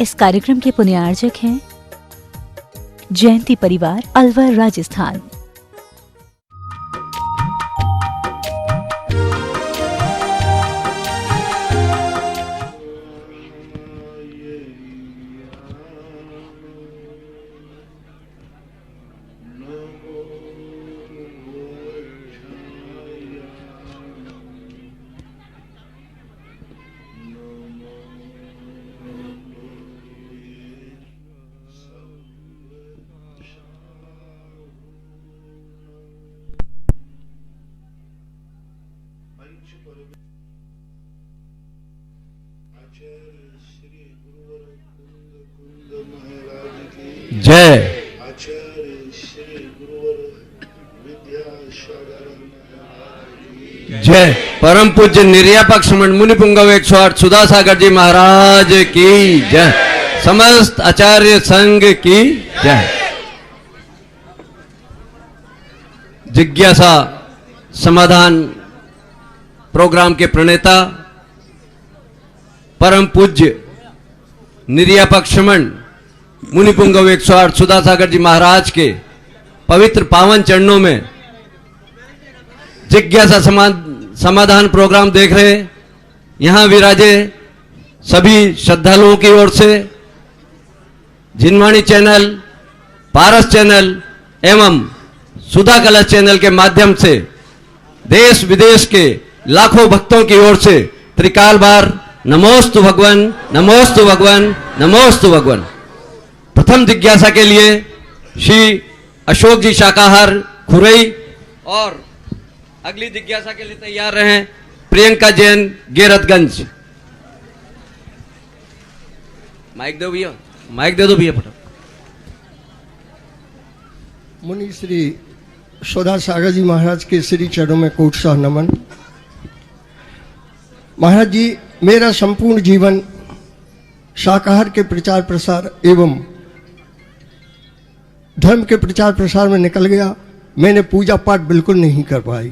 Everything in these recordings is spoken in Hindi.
इस कार्यक्रम के पुण्यार्जक हैं जयंती परिवार, अलवर, राजस्थान। जय। जय। परम पूज्य निर्यापक्ष मुनि पुंगव 108 सुधा सागर जी महाराज की जय। समस्त आचार्य संघ की जय। जिज्ञासा समाधान प्रोग्राम के प्रणेता परम पूज्य निर्यापक्ष मुनि पुंगव 108 सुधा सागर जी महाराज के पवित्र पावन चरणों में जिज्ञासा समाधान प्रोग्राम देख रहे यहां विराजे सभी श्रद्धालुओं की ओर से जिनवाणी चैनल, पारस चैनल एवं सुधा कलश चैनल के माध्यम से देश विदेश के लाखों भक्तों की ओर से त्रिकाल बार नमोस्तु भगवान, नमोस्तु भगवान, नमोस्तु भगवान। प्रथम जिज्ञासा के लिए श्री अशोक जी शाकाहार खुरई और अगली जिज्ञासा के लिए तैयार रहे प्रियंका जैन गेरतगंज। माइक दो भैया, माइक दे दो भैया फटाफट। मुनि श्री सुधा सागर जी महाराज के श्री चरणों में कोट सा नमन। महाराज जी, मेरा संपूर्ण जीवन शाकाहार के प्रचार प्रसार एवं धर्म के प्रचार प्रसार में निकल गया। मैंने पूजा पाठ बिल्कुल नहीं कर पाई।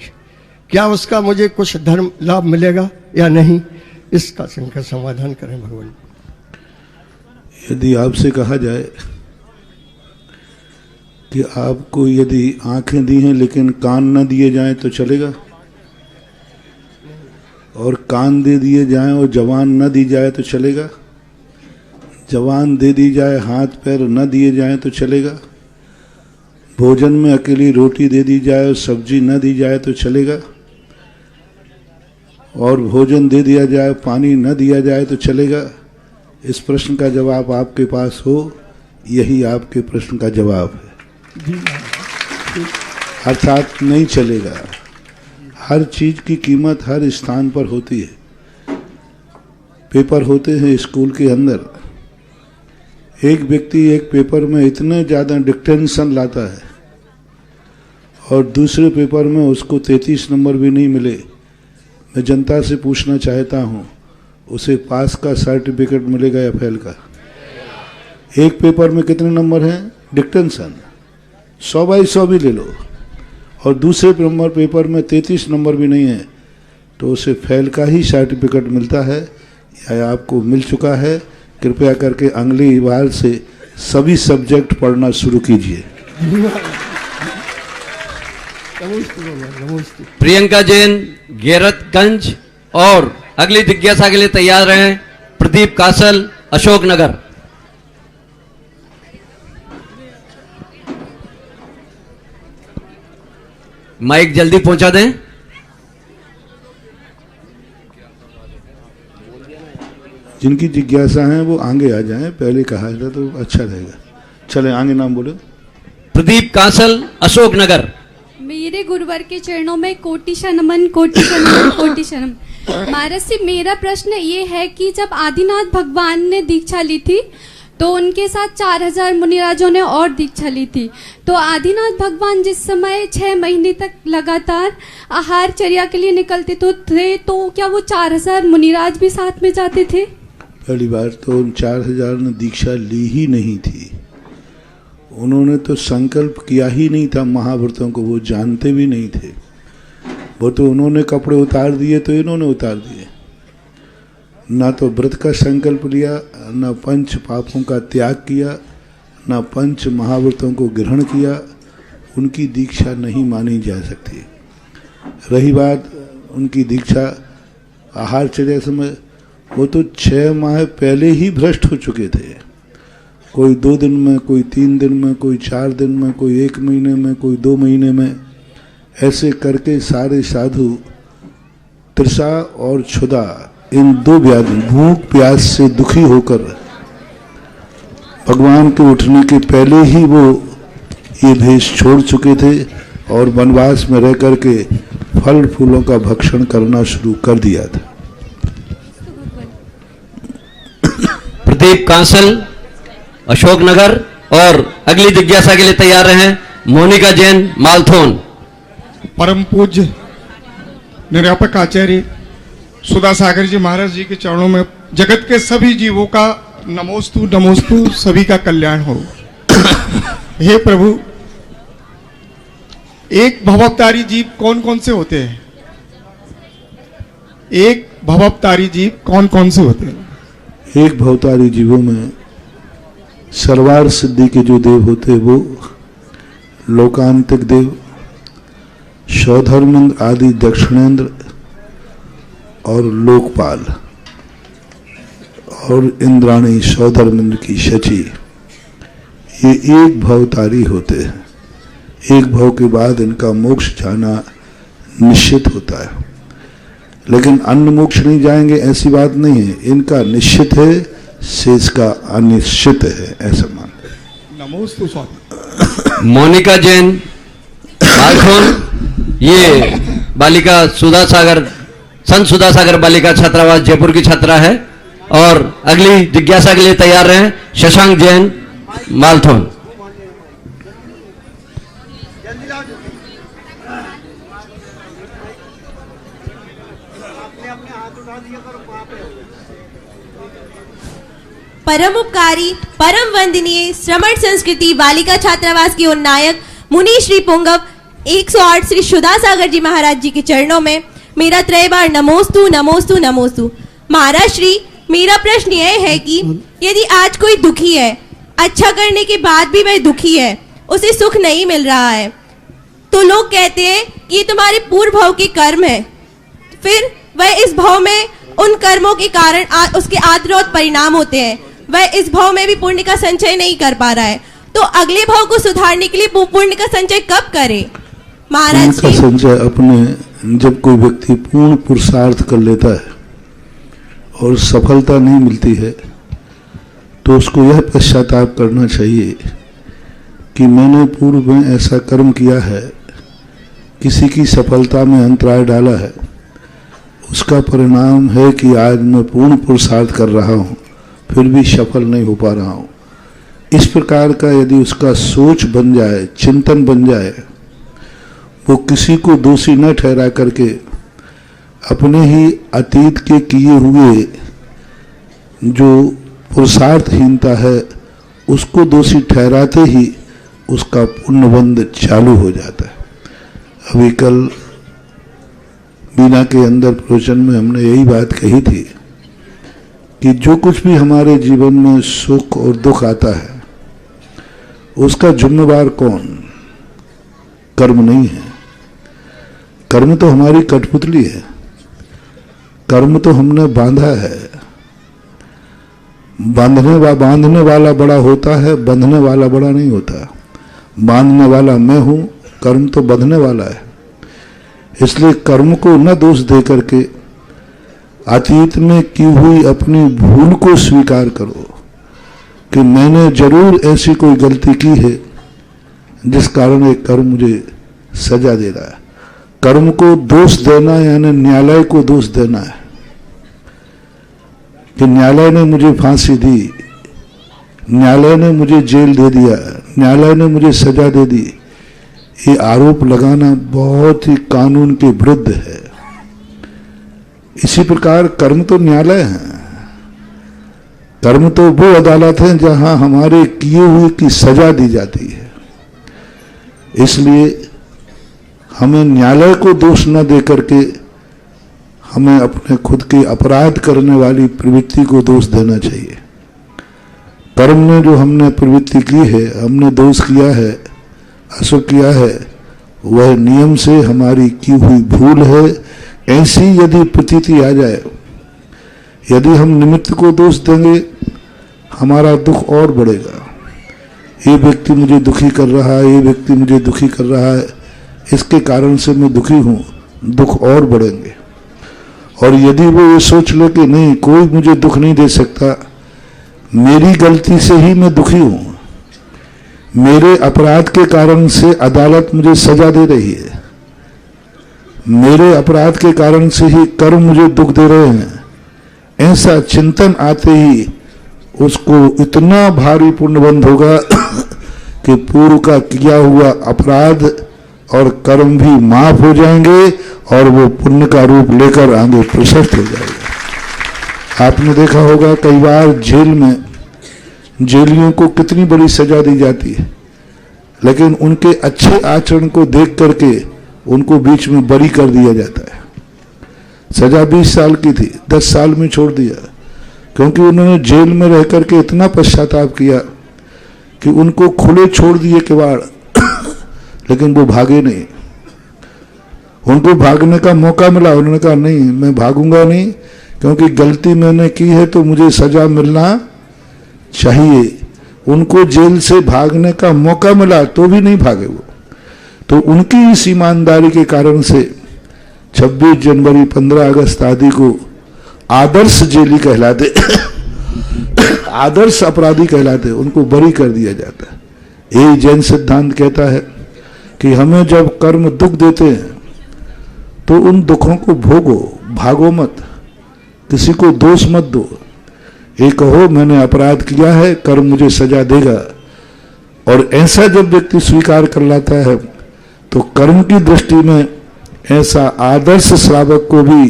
क्या उसका मुझे कुछ धर्म लाभ मिलेगा या नहीं, इसका संकट समाधान करें भगवान। यदि आपसे कहा जाए कि आपको यदि आंखें दी हैं लेकिन कान न दिए जाएं तो चलेगा, और कान दे दिए जाएं और जवान न दी जाए तो चलेगा, जवान दे दी जाए हाथ पैर न दिए जाएं तो चलेगा, भोजन में अकेली रोटी दे दी जाए और सब्जी न दी जाए तो चलेगा, और भोजन दे दिया जाए पानी न दिया जाए तो चलेगा? इस प्रश्न का जवाब आपके पास हो, यही आपके प्रश्न का जवाब है। अर्थात नहीं चलेगा। हर चीज की कीमत हर स्थान पर होती है। पेपर होते हैं स्कूल के अंदर, एक व्यक्ति एक पेपर में इतने ज़्यादा डिक्टेंशन लाता है और दूसरे पेपर में उसको 33 नंबर भी नहीं मिले। मैं जनता से पूछना चाहता हूँ, उसे पास का सर्टिफिकेट मिलेगा या फेल का? एक पेपर में कितने नंबर हैं? डिक्टेंशन 100/100 भी ले लो, और दूसरे नंबर पेपर में 33 नंबर भी नहीं है, तो उसे फेल का ही सर्टिफिकेट मिलता है या आपको मिल चुका है? कृपया करके अगली बार से सभी सब्जेक्ट पढ़ना शुरू कीजिए। प्रियंका जैन गेरतगंज और अगली जिज्ञासा के लिए तैयार रहे प्रदीप कासल अशोकनगर। माइक जल्दी पहुंचा दें। जिनकी जिज्ञासा है वो आगे आ जाएं, पहले कहा जाए तो अच्छा रहेगा। चले आगे, नाम बोलो। प्रदीप कासल अशोकनगर। मेरे गुरुवर के चरणों में कोटि नमन, कोटि नमन, कोटि नमन। महाराज से मेरा प्रश्न ये है कि जब आदिनाथ भगवान ने दीक्षा ली थी तो उनके साथ 4000 मुनिराजों ने और दीक्षा ली थी, तो आदिनाथ भगवान जिस समय 6 महीने तक लगातार आहार चर्या के लिए निकलते थे, तो क्या वो 4000 मुनिराज भी साथ में जाते थे? पहली बार तो उन 4000 ने दीक्षा ली ही नहीं थी। उन्होंने तो संकल्प किया ही नहीं था महाव्रतों को, वो जानते भी नहीं थे। वो तो उन्होंने कपड़े उतार दिए तो इन्होंने उतार दिए। ना तो व्रत का संकल्प लिया, ना पंच पापों का त्याग किया, ना पंच महाव्रतों को ग्रहण किया, उनकी दीक्षा नहीं मानी जा सकती। रही बात उनकी दीक्षा आहारचर्या समय, वो तो 6 माह पहले ही भ्रष्ट हो चुके थे। कोई 2 दिन में, कोई 3 दिन में, कोई 4 दिन में, कोई 1 महीने में, कोई 2 महीने में, ऐसे करके सारे साधु तृषा और क्षुधा, इन 2 व्याधि, भूख प्यास से दुखी होकर भगवान के उठने के पहले ही वो ये भेष छोड़ चुके थे और वनवास में रह करके फल फूलों का भक्षण करना शुरू कर दिया था। प्रदीप कांसल अशोकनगर और अगली जिज्ञासा के लिए तैयार रहें मोनिका जैन मालथोन। परम पूज्य निरापक आचार्य सुधा सागर जी महाराज जी के चरणों में जगत के सभी जीवों का नमोस्तु नमोस्तु, सभी का कल्याण हो। हे प्रभु, एक भवभतारी जीव कौन कौन से होते हैं? एक भवभतारी जीव कौन कौन से होते हैं? एक भवतारी जीवों में सर्वार सिद्धि के जो देव होते हैं वो लोकांतिक देव, सौधर्मेंद्र आदि दक्षिणेंद्र और लोकपाल और इंद्राणी सौधर्मेंद्र की शची, ये एक भवतारी होते हैं। एक भव के बाद इनका मोक्ष जाना निश्चित होता है, लेकिन अन्य मोक्ष नहीं जाएंगे ऐसी बात नहीं है। इनका निश्चित है, शेष का अनिश्चित है, ऐसा मान। नमोस्तु स्वामी। मोनिका जैन मालथोन, ये बालिका सुधा सागर, संत सुधा सागर बालिका छात्रावास जयपुर की छात्रा है। और अगली जिज्ञासा के लिए तैयार रहें शशांक जैन मालथोन। परम उपकारी, परम वंदनीय श्रमण संस्कृति बालिका छात्रावास के उन्नायक मुनि श्री पुंगव 108 श्री सुधा सागर जी महाराज जी के चरणों में मेरा 3 बार नमोस्तु नमोस्तु नमोस्तु। महाराज श्री, मेरा प्रश्न यह है कि यदि आज कोई दुखी है, अच्छा करने के बाद भी वह दुखी है, उसे सुख नहीं मिल रहा है, तो लोग कहते हैं कि ये तुम्हारे पूर्व भाव के कर्म है। फिर वह इस भाव में उन कर्मों के कारण उसके आद्रोत परिणाम होते हैं। वह इस भाव में भी पुण्य का संचय नहीं कर पा रहा है, तो अगले भाव को सुधारने के लिए पुण्य का संचय कब करे? महाराज का संचय अपने, जब कोई व्यक्ति पूर्ण पुरुषार्थ कर लेता है और सफलता नहीं मिलती है, तो उसको यह पश्चाताप करना चाहिए कि मैंने पूर्व में ऐसा कर्म किया है, किसी की सफलता में अंतराय डाला है, उसका परिणाम है कि आज मैं पूर्ण पुरुषार्थ कर रहा हूँ, फिर भी सफल नहीं हो पा रहा हूँ। इस प्रकार का यदि उसका सोच बन जाए, चिंतन बन जाए, वो किसी को दोषी न ठहरा करके अपने ही अतीत के किए हुए जो पुरुषार्थहीनता है उसको दोषी ठहराते ही उसका पुण्यबंध चालू हो जाता है। अभी कल बीना के अंदर प्रवचन में हमने यही बात कही थी कि जो कुछ भी हमारे जीवन में सुख और दुख आता है उसका जिम्मेवार कौन? कर्म नहीं है। कर्म तो हमारी कठपुतली है, कर्म तो हमने बांधा है। बांधने वाला बड़ा होता है, बंधने वाला बड़ा नहीं होता। बांधने वाला मैं हूं, कर्म तो बंधने वाला है। इसलिए कर्म को न दोष दे करके अतीत में की हुई अपनी भूल को स्वीकार करो कि मैंने जरूर ऐसी कोई गलती की है जिस कारण एक कर्म मुझे सजा दे रहा है। कर्म को दोष देना यानी न्यायालय को दोष देना है कि न्यायालय ने मुझे फांसी दी, न्यायालय ने मुझे जेल दे दिया, न्यायालय ने मुझे सजा दे दी। ये आरोप लगाना बहुत ही कानून के विरुद्ध है। इसी प्रकार कर्म तो न्यायालय है, कर्म तो वो अदालत है जहां हमारे किए हुए की सजा दी जाती है। इसलिए हमें न्यायालय को दोष न दे करके हमें अपने खुद के अपराध करने वाली प्रवृत्ति को दोष देना चाहिए। कर्म में जो हमने प्रवृत्ति की है, हमने दोष किया है, अशुभ किया है, वह नियम से हमारी की हुई भूल है। ऐसी यदि प्रतीति आ जाए, यदि हम निमित्त को दोष देंगे, हमारा दुख और बढ़ेगा। ये व्यक्ति मुझे दुखी कर रहा है, ये व्यक्ति मुझे दुखी कर रहा है, इसके कारण से मैं दुखी हूँ, दुख और बढ़ेंगे। और यदि वो ये सोच ले कि नहीं, कोई मुझे दुख नहीं दे सकता, मेरी गलती से ही मैं दुखी हूँ, मेरे अपराध के कारण से अदालत मुझे सजा दे रही है, मेरे अपराध के कारण से ही कर्म मुझे दुख दे रहे हैं, ऐसा चिंतन आते ही उसको इतना भारी पुण्यबंध होगा कि पूर्व का किया हुआ अपराध और कर्म भी माफ हो जाएंगे और वो पुण्य का रूप लेकर आगे प्रशस्त हो जाएगा। आपने देखा होगा कई बार जेल में जेलियों को कितनी बड़ी सजा दी जाती है, लेकिन उनके अच्छे आचरण को देख करके उनको बीच में बरी कर दिया जाता है। सजा 20 साल की थी, 10 साल में छोड़ दिया, क्योंकि उन्होंने जेल में रह करके इतना पश्चाताप किया कि उनको खुले छोड़ दिए किवाड़, लेकिन वो भागे नहीं। उनको भागने का मौका मिला, उन्होंने कहा नहीं, मैं भागूंगा नहीं, क्योंकि गलती मैंने की है तो मुझे सजा मिलना चाहिए। उनको जेल से भागने का मौका मिला तो भी नहीं भागे वो। तो उनकी इस ईमानदारी के कारण से 26 जनवरी 15 अगस्त आदि को आदर्श जेली कहलाते आदर्श अपराधी कहलाते, उनको बरी कर दिया जाता है। यही जैन सिद्धांत कहता है कि हमें जब कर्म दुख देते हैं तो उन दुखों को भोगो, भागो मत, किसी को दोष मत दो। ये कहो मैंने अपराध किया है, कर्म मुझे सजा देगा। और ऐसा जब व्यक्ति स्वीकार कर लाता है तो कर्म की दृष्टि में ऐसा आदर्श श्रावक को भी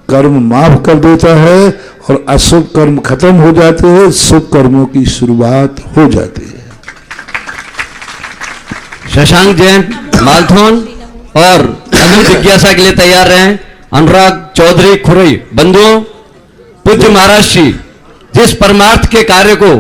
कर्म माफ कर देता है और अशुभ कर्म खत्म हो जाते हैं, शुभ कर्मों की शुरुआत हो जाती है। शशांक जैन मालथोन और अगली जिज्ञासा के लिए तैयार रहें। अनुराग चौधरी खुरई। बंधुओं, पूज्य महाराज श्री जिस परमार्थ के कार्य को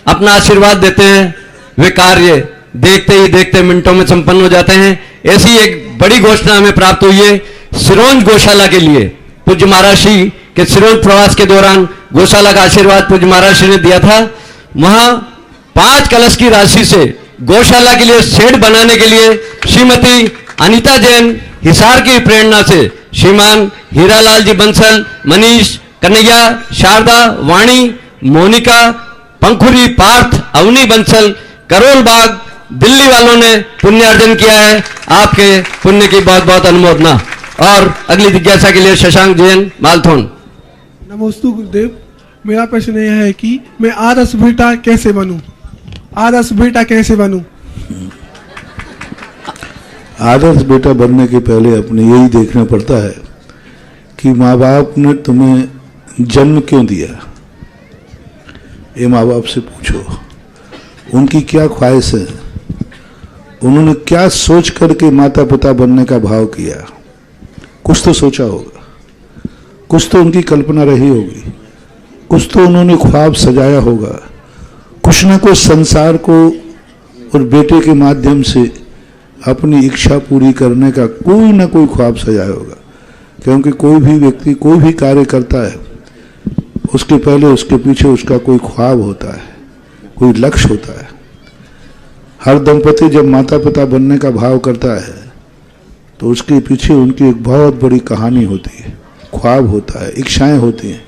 अपना आशीर्वाद देते हैं, वे कार्य देखते ही देखते मिनटों में संपन्न हो जाते हैं। ऐसी एक बड़ी घोषणा हमें प्राप्त हुई है सिरोंज गौशाला के लिए। पूज्य महाराज श्री के सिरोंज प्रवास के दौरान गौशाला का आशीर्वाद पूज्य महाराज श्री ने दिया था। वहां 5 कलश की राशि से गौशाला के लिए शेड बनाने के लिए श्रीमती अनीता जैन हिसार की प्रेरणा से श्रीमान हीरालाल जी बंसल, मनीष, कन्हैया, शारदा, वाणी, मोनिका, पंखुरी, पार्थ, अवनी बंसल, करोल बाग, दिल्ली वालों ने पुण्य अर्जन किया है। आपके पुण्य की बहुत बहुत अनुमोदना। और अगली जिज्ञासा के लिए शशांक जैन मालथोन। नमोस्तु गुरुदेव। मेरा प्रश्न यह है कि मैं आदर्श बेटा कैसे बनूं? आदर्श बेटा कैसे बनूं? आदर्श बेटा बनने के पहले अपने यही देखना पड़ता है कि माँ बाप ने तुम्हें जन्म क्यों दिया। ये माँ बाप से पूछो, उनकी क्या ख्वाहिश है, उन्होंने क्या सोच करके माता पिता बनने का भाव किया। कुछ तो सोचा होगा, कुछ तो उनकी कल्पना रही होगी, कुछ तो उन्होंने ख्वाब सजाया होगा, कुछ न कुछ संसार को और बेटे के माध्यम से अपनी इच्छा पूरी करने का कोई ना कोई ख्वाब सजाया होगा। क्योंकि कोई भी व्यक्ति कोई भी कार्य करता है, उसके पहले उसके पीछे उसका कोई ख्वाब होता है, कोई लक्ष्य होता है। हर दंपति जब माता पिता बनने का भाव करता है तो उसके पीछे उनकी एक बहुत बड़ी कहानी होती है, ख्वाब होता है, इच्छाएं होती हैं।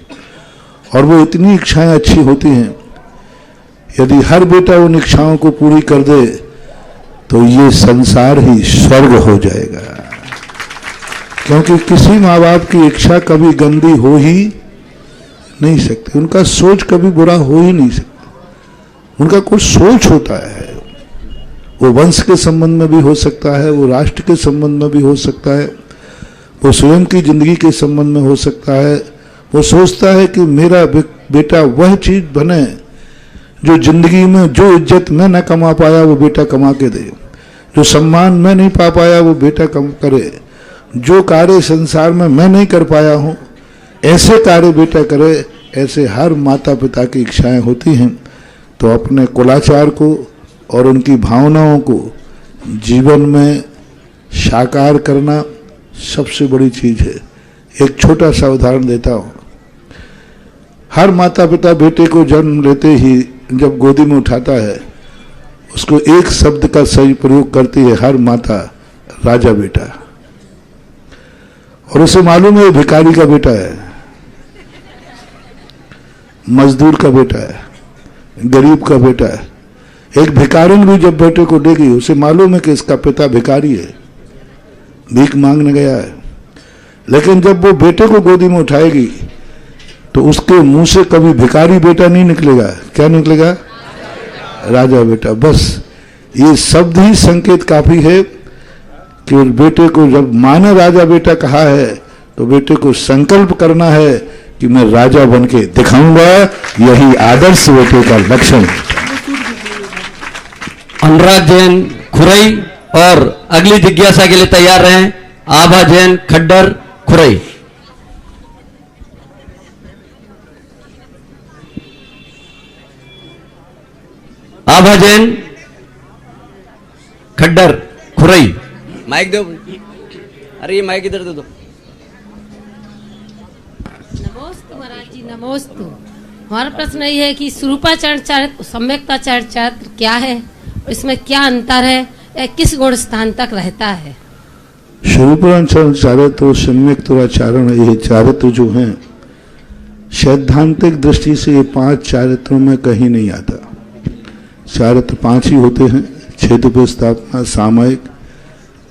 और वो इतनी इच्छाएं अच्छी होती हैं, यदि हर बेटा उन इच्छाओं को पूरी कर दे तो ये संसार ही स्वर्ग हो जाएगा। क्योंकि किसी माँ बाप की इच्छा कभी गंदी हो ही नहीं सकती, उनका सोच कभी बुरा हो ही नहीं सकता। उनका कुछ सोच होता है, वो वंश के संबंध में भी हो सकता है, वो राष्ट्र के संबंध में भी हो सकता है, वो स्वयं की जिंदगी के संबंध में हो सकता है। वो सोचता है कि मेरा बेटा वह चीज बने जो जिंदगी में जो इज्जत मैं न कमा पाया वो बेटा कमा के दे, जो सम्मान मैं नहीं पा पाया वो बेटा कम करे, जो कार्य संसार में मैं नहीं कर पाया हूँ ऐसे कार्य बेटा करे, ऐसे हर माता पिता की इच्छाएं होती हैं। तो अपने कुलाचार को और उनकी भावनाओं को जीवन में साकार करना सबसे बड़ी चीज है। एक छोटा सा उदाहरण देता हूँ। हर माता पिता बेटे को जन्म लेते ही जब गोदी में उठाता है उसको एक शब्द का सही प्रयोग करती है हर माता, राजा बेटा। और उसे मालूम है भिखारी का बेटा है, मजदूर का बेटा है, गरीब का बेटा है। एक भिखारिन भी जब बेटे को देगी उसे मालूम है कि इसका पिता भिखारी है, भीख मांगने गया है। लेकिन जब वो बेटे को गोदी में उठाएगी तो उसके मुंह से कभी भिखारी बेटा नहीं निकलेगा। क्या निकलेगा? राजा बेटा। बस ये शब्द ही संकेत काफी है कि उस बेटे को जब माँ ने राजा बेटा कहा है तो बेटे को संकल्प करना है कि मैं राजा बनके दिखाऊंगा। यही आदर्श बेटे का लक्षण है। अनुराग जैन खुरई और अगली जिज्ञासा के लिए तैयार रहें। आभा जैन खड्डर खुरई। आभा जैन खड्डर खुरई। माइक दो। अरे ये माइक इधर दे दो। नमोस्तु महाराज जी, नमोस्तु। हमारा प्रश्न ये है कि स्वरूपाचरण चरित्र सम्यक्ताचरण चरित्र क्या है, इसमें क्या अंतर है, या किस गुण स्थान तक रहता है? स्वरूपाचरण चारित्र और सम्यक्ताचरण, ये चारित्र जो हैं सैद्धांतिक दृष्टि से ये 5 चारित्रों में कहीं नहीं आता। चारित्र 5 ही होते हैं: क्षेत्र स्थापना, सामयिक,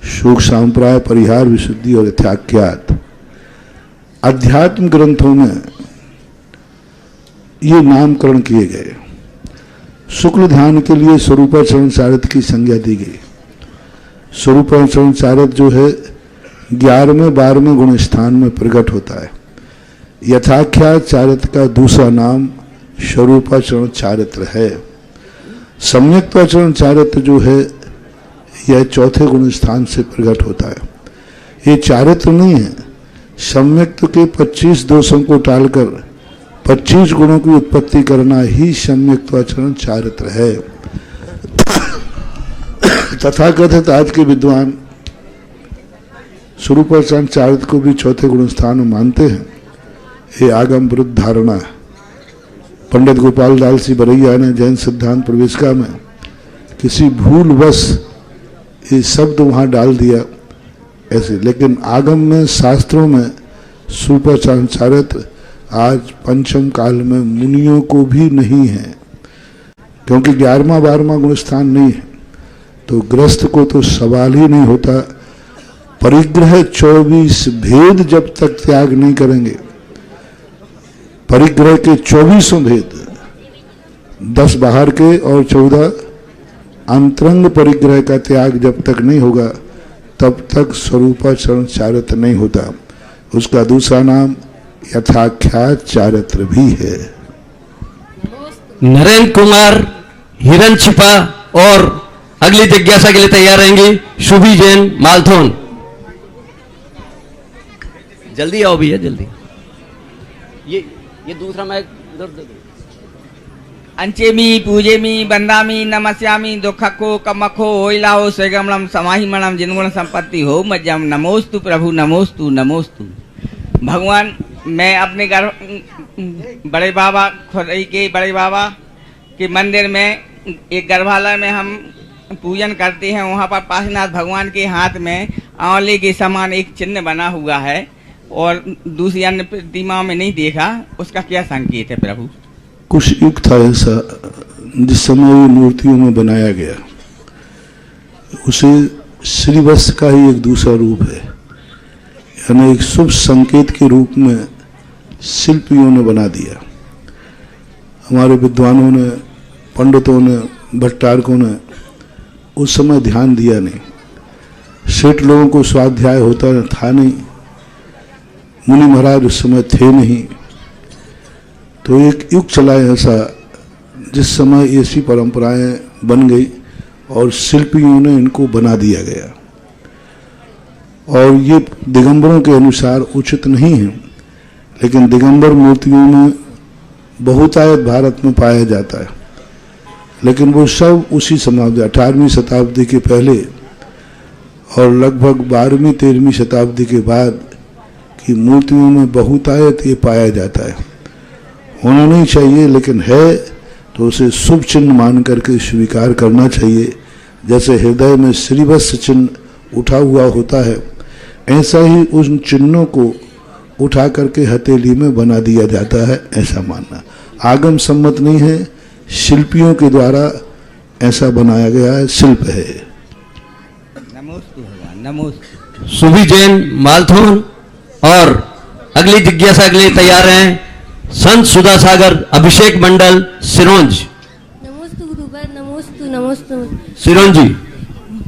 शोक सांप्राय, परिहार, विशुद्धि और यथाख्यात। अध्यात्म ग्रंथों में ये नामकरण किए गए। शुक्ल ध्यान के लिए स्वरूपाचरण चारित्र की संज्ञा दी गई। स्वरूपाचरण चारित्र जो है 11वें 12वें गुण स्थान में प्रकट होता है। यथाख्यात चारित्र का दूसरा नाम स्वरूपाचरण चारित्र है। सम्यक्ताचरण चारित्र जो है यह 4थे गुण स्थान से प्रकट होता है। ये चारित्र नहीं है, सम्यक्त के 25 दोषों को टालकर 25 गुणों की उत्पत्ति करना ही सम्यक्ताचरण चारित्र है। तथाकथित आज के विद्वान स्वरूपाचरण चारित्र को भी 4थे गुण स्थान में मानते हैं। ये आगम विरुद्ध धारणा है। पंडित गोपाल दाल सी बरैया ने जैन सिद्धांत प्रवेशिका में किसी भूलवश ये शब्द वहां डाल दिया ऐसे, लेकिन आगम में शास्त्रों में स्वरूपाचरण चारित्र आज पंचम काल में मुनियों को भी नहीं है, क्योंकि 11वां 12वां गुण स्थान नहीं है। तो गृहस्थ को तो सवाल ही नहीं होता। परिग्रह 24 भेद जब तक त्याग नहीं करेंगे, परिग्रह के 24 भेद, 10 बाहर के और 14 अंतरंग परिग्रह का त्याग जब तक नहीं होगा तब तक स्वरूपाचरण चारित्र नहीं होता। उसका दूसरा नाम यथाख्यात चारित्र भी है। नरेंद्र कुमार हिरन छिपा और अगली जिज्ञासा के लिए तैयार रहेंगे शुभी जैन मालथोन। जल्दी आओ भैया जल्दी। ये दूसरा माइक इधर दे दो। अंचेमी पूजेमी बंदामी नमस्यामी दुखको कमखो ओइलाओ सेगमलम समाहिमणम जिनगुण संपत्ति हो मज्जम नमोस्तु प्रभु नमोस्तु नमोस्तु। भगवान, मैं अपने घर बड़े बाबा खुरई के बड़े बाबा के मंदिर में एक गर्भालय में हम पूजन करते हैं। वहाँ पर पाशनाथ भगवान के हाथ में आंवले के समान एक चिन्ह बना हुआ है और दूसरी अन्य प्रतिमाओं में नहीं देखा। उसका क्या संकेत है प्रभु? कुछ युग था ऐसा जिस समय वो मूर्तियों में बनाया गया, उसे श्रीवत्स का ही एक दूसरा रूप है, यानी एक शुभ संकेत के रूप में शिल्पियों ने बना दिया। हमारे विद्वानों ने, पंडितों ने, भट्टारकों ने उस समय ध्यान दिया नहीं। सेठ लोगों को स्वाध्याय होता था नहीं, मुनि महाराज उस समय थे नहीं। तो एक युग चला ऐसा जिस समय ऐसी परंपराएं बन गई और शिल्पियों ने इनको बना दिया गया। और ये दिगंबरों के अनुसार उचित नहीं है, लेकिन दिगंबर मूर्तियों में बहुतायत भारत में पाया जाता है, लेकिन वो सब उसी समाज 18वीं शताब्दी के पहले और लगभग 12वीं 13वीं शताब्दी के बाद की मूर्तियों में बहुतायत ये पाया जाता है। होना नहीं चाहिए, लेकिन है तो उसे शुभ चिन्ह मान करके स्वीकार करना चाहिए। जैसे हृदय में श्रीवत्स चिन्ह उठा हुआ होता है, ऐसा ही उन चिन्हों को उठा करके हथेली में बना दिया जाता है, ऐसा मानना आगम सम्मत नहीं है, शिल्पियों के द्वारा ऐसा बनाया गया है, शिल्प है। नमोस्तु भगवान, नमोस्तु। सुभी जैन मालथोन और अगली जिज्ञासा के लिए तैयार हैं संत सुधा सागर अभिषेक मंडल सिरोंज। नमोस्तु गुरुवर, नमोस्तु नमोस्तु। सिरोंज जी।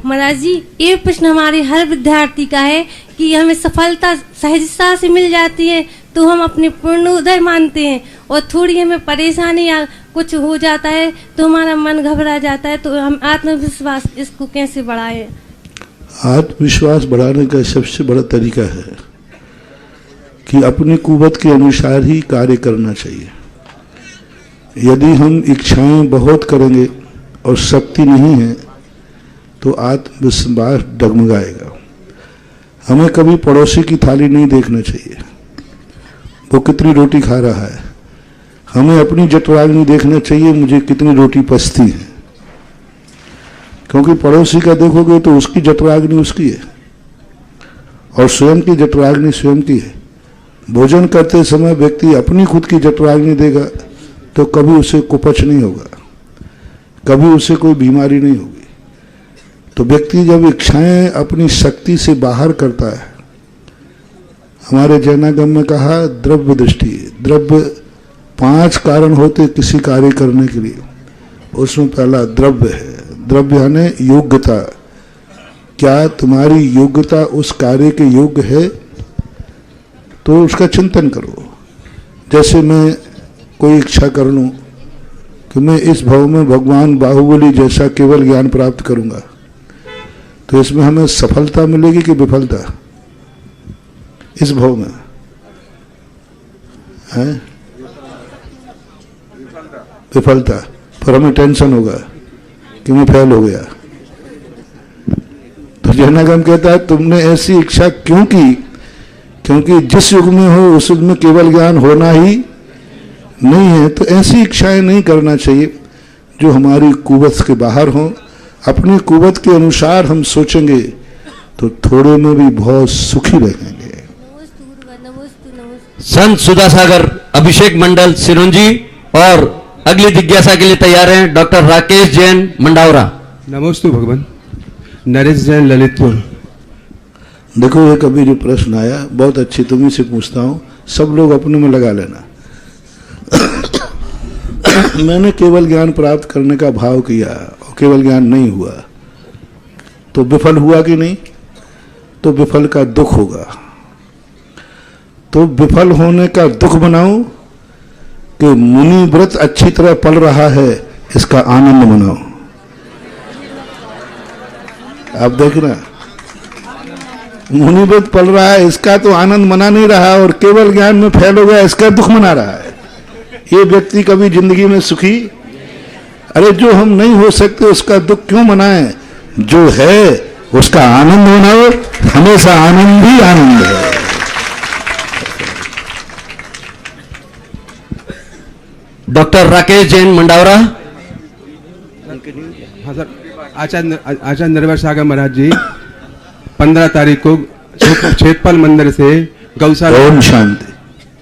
महाराज जी, ये प्रश्न हमारे हर विद्यार्थी का है कि हमें सफलता सहजता से मिल जाती है तो हम अपने पूर्ण उदय मानते हैं, और थोड़ी हमें परेशानी या कुछ हो जाता है तो हमारा मन घबरा जाता है, तो हम आत्मविश्वास इसको कैसे बढ़ाएं? आत्मविश्वास बढ़ाने का सबसे बड़ा तरीका है कि अपनी कुवत के अनुसार ही कार्य करना चाहिए। यदि हम इच्छाएं बहुत करेंगे और शक्ति नहीं है तो आत्मविश्वास डगमगाएगा। हमें कभी पड़ोसी की थाली नहीं देखना चाहिए, वो कितनी रोटी खा रहा है। हमें अपनी जठराग्नि देखना चाहिए, मुझे कितनी रोटी पचती है, क्योंकि पड़ोसी का देखोगे तो उसकी जठराग्नि उसकी है और स्वयं की जठराग्नि स्वयं की है। भोजन करते समय व्यक्ति अपनी खुद की जठराग्नि देगा तो कभी उसे कुपच नहीं होगा, कभी उसे कोई बीमारी नहीं होगी। तो व्यक्ति जब इच्छाएं अपनी शक्ति से बाहर करता है, हमारे जैनागम में कहा द्रव्य दृष्टि, द्रव्य 5 कारण होते किसी कार्य करने के लिए, उसमें पहला द्रव्य है। द्रव्य यानी योग्यता, क्या तुम्हारी योग्यता उस कार्य के योग्य है, तो उसका चिंतन करो। जैसे मैं कोई इच्छा कर लूं कि मैं इस भव में भगवान बाहुबली जैसा केवल ज्ञान प्राप्त करूंगा, तो इसमें हमें सफलता मिलेगी कि विफलता? इस भव में है विफलता, पर हमें टेंशन होगा कि मैं फेल हो गया। तो जैनागम कहता है तुमने ऐसी इच्छा क्यों की? क्योंकि जिस युग में हो उस युग में केवल ज्ञान होना ही नहीं है। तो ऐसी इच्छाएं नहीं करना चाहिए जो हमारी कुवत के बाहर हो। अपनी कुवत के अनुसार हम सोचेंगे तो थोड़े में भी बहुत सुखी रहेंगे। संत सुधा सागर अभिषेक मंडल सिरोंजी और अगली जिज्ञासा के लिए तैयार हैं डॉक्टर राकेश जैन मंडावरा। नमोस्तु भगवान। नरेश जैन ललितपुर। देखो ये कभी जो प्रश्न आया बहुत अच्छी, तुम्ही से पूछता हूँ, सब लोग अपने में लगा लेना। मैंने केवल ज्ञान प्राप्त करने का भाव किया और केवल ज्ञान नहीं हुआ, तो विफल हुआ कि नहीं? तो विफल का दुख होगा। तो विफल होने का दुख बनाओ कि मुनि व्रत अच्छी तरह पल रहा है, इसका आनंद मनाओ। आप देखना, मुनि व्रत पल रहा है, इसका तो आनंद मना नहीं रहा और केवल ज्ञान में फैल हो गया, इसका दुख मना रहा है। ये व्यक्ति कभी जिंदगी में सुखी? अरे जो हम नहीं हो सकते उसका दुख क्यों मनाएं? जो है उसका आनंद मनाओ, हमेशा आनंद ही आनंद है। डॉक्टर राकेश जैन मंडावरा। हाँ सर, आचार्य निर्भय सागर महाराज जी 15 तारीख को छेदपाल मंदिर से गौशाला। ओम शांति।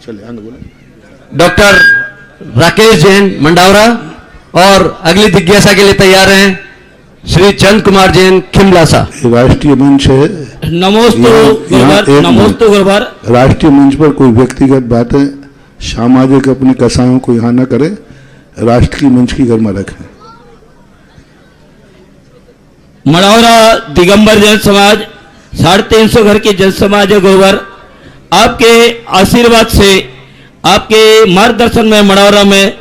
चलिए आगे बोले। डॉक्टर राकेश जैन मंडावरा और अगली जिज्ञासा के लिए तैयार हैं श्री चंद कुमार जैन खिमलासा। राष्ट्रीय मंच है। नमोस्तु गुरुवर, नमोस्तु गुरुवर। राष्ट्रीय मंच पर कोई व्यक्तिगत बातें, सामाजिक अपने कसायों को यहाँ न करें, राष्ट्र की मंच की गरिमा रखें। मड़ौरा दिगंबर जन समाज 350 घर के जन समाज है गुरुवर। आपके आशीर्वाद से, आपके मार्गदर्शन में मड़ौरा में,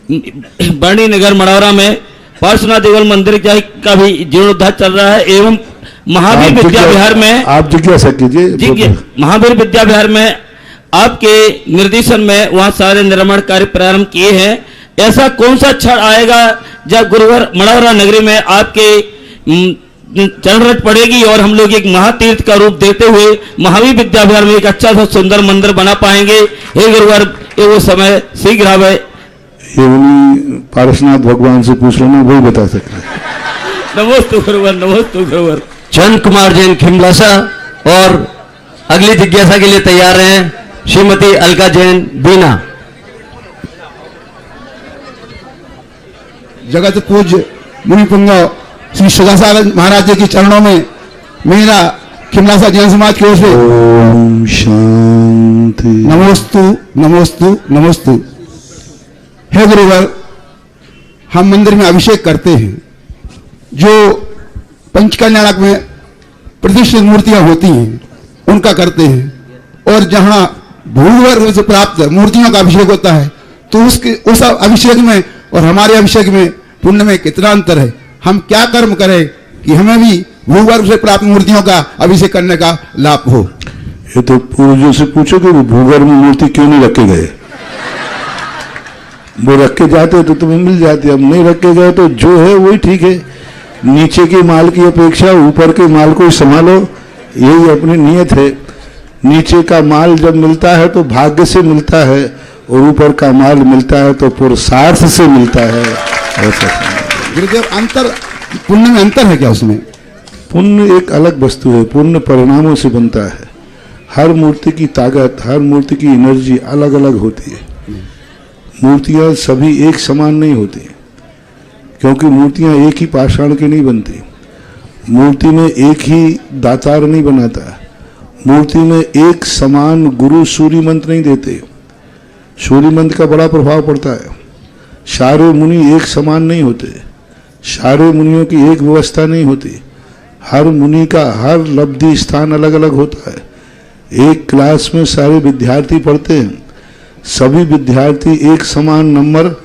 बरनी नगर मड़ौरा में पार्श्वनाथ देवल मंदिर का भी जीर्णोद्धार चल रहा है एवं महावीर विद्या विहार में आप जिज्ञासा कीजिए। महावीर विद्या विहार में आपके निर्देशन में वहाँ सारे निर्माण कार्य प्रारंभ किए हैं। ऐसा कौन सा क्षण आएगा जब गुरुवर मढ़ौरा नगरी में आपके चरण रज पड़ेगी और हम लोग एक महातीर्थ का रूप देते हुए महावीर विद्या विहार में एक अच्छा सा सुंदर मंदिर बना पाएंगे? हे गुरुवर, ये वो समय शीघ्र आवे। ये उन्हीं पारसनाथ भगवान से पूछ लेना, वही बता सकते हैं। नमोस्तु गुरुवर, नमोस्तु गुरुवर। चंद कुमार जैन खिमलासा और अगली जिज्ञासा के लिए तैयार हैं श्रीमती अलका जैन बीना। जगत पूज्य मुनि पुंगव श्री सुधासागर महाराज जी के चरणों में मेरा खिमलासा जैन समाज की ओर से ओम शांति। नमोस्तु नमोस्तु नमोस्तु। हे गुरुवर, हम मंदिर में अभिषेक करते हैं। जो पंचकल्याणक में प्रतिष्ठित मूर्तियां होती हैं उनका करते हैं, और जहां भूवर्ग से प्राप्त मूर्तियों का अभिषेक होता है तो उस अभिषेक में और हमारे अभिषेक में पुण्य में कितना अंतर है। हम क्या कर्म करें कि हमें भी भूवर्ग से प्राप्त मूर्तियों का अभिषेक करने का लाभ हो? ये तो पूर्वजों से पूछो कि वो भूगर्भ में मूर्ति क्यों नहीं रखे गए। वो रखे जाते तो तुम्हें मिल जाती, अब नहीं रखे गए तो जो है वही ठीक है। नीचे के माल की अपेक्षा ऊपर के माल को संभालो, यही अपनी नियत है। नीचे का माल जब मिलता है तो भाग्य से मिलता है, और ऊपर का माल मिलता है तो पुरुषार्थ से मिलता है। ऐसा गुरुदेव, अंतर पुण्य में अंतर है क्या उसमें? पुण्य एक अलग वस्तु है, पुण्य परिणामों से बनता है। हर मूर्ति की ताकत, हर मूर्ति की एनर्जी अलग अलग होती है। मूर्तियां सभी एक समान नहीं होती, क्योंकि मूर्तियां एक ही पाषाण की नहीं बनती। मूर्ति में एक ही दातार नहीं बनाता। मूर्ति में एक समान गुरु सूर्य मंत्र नहीं देते। सूर्य मंत्र का बड़ा प्रभाव पड़ता है। सारे मुनि एक समान नहीं होते, सारे मुनियों की एक व्यवस्था नहीं होती। हर मुनि का हर लब्धि स्थान अलग अलग होता है। एक क्लास में सारे विद्यार्थी पढ़ते हैं, सभी विद्यार्थी एक समान नंबर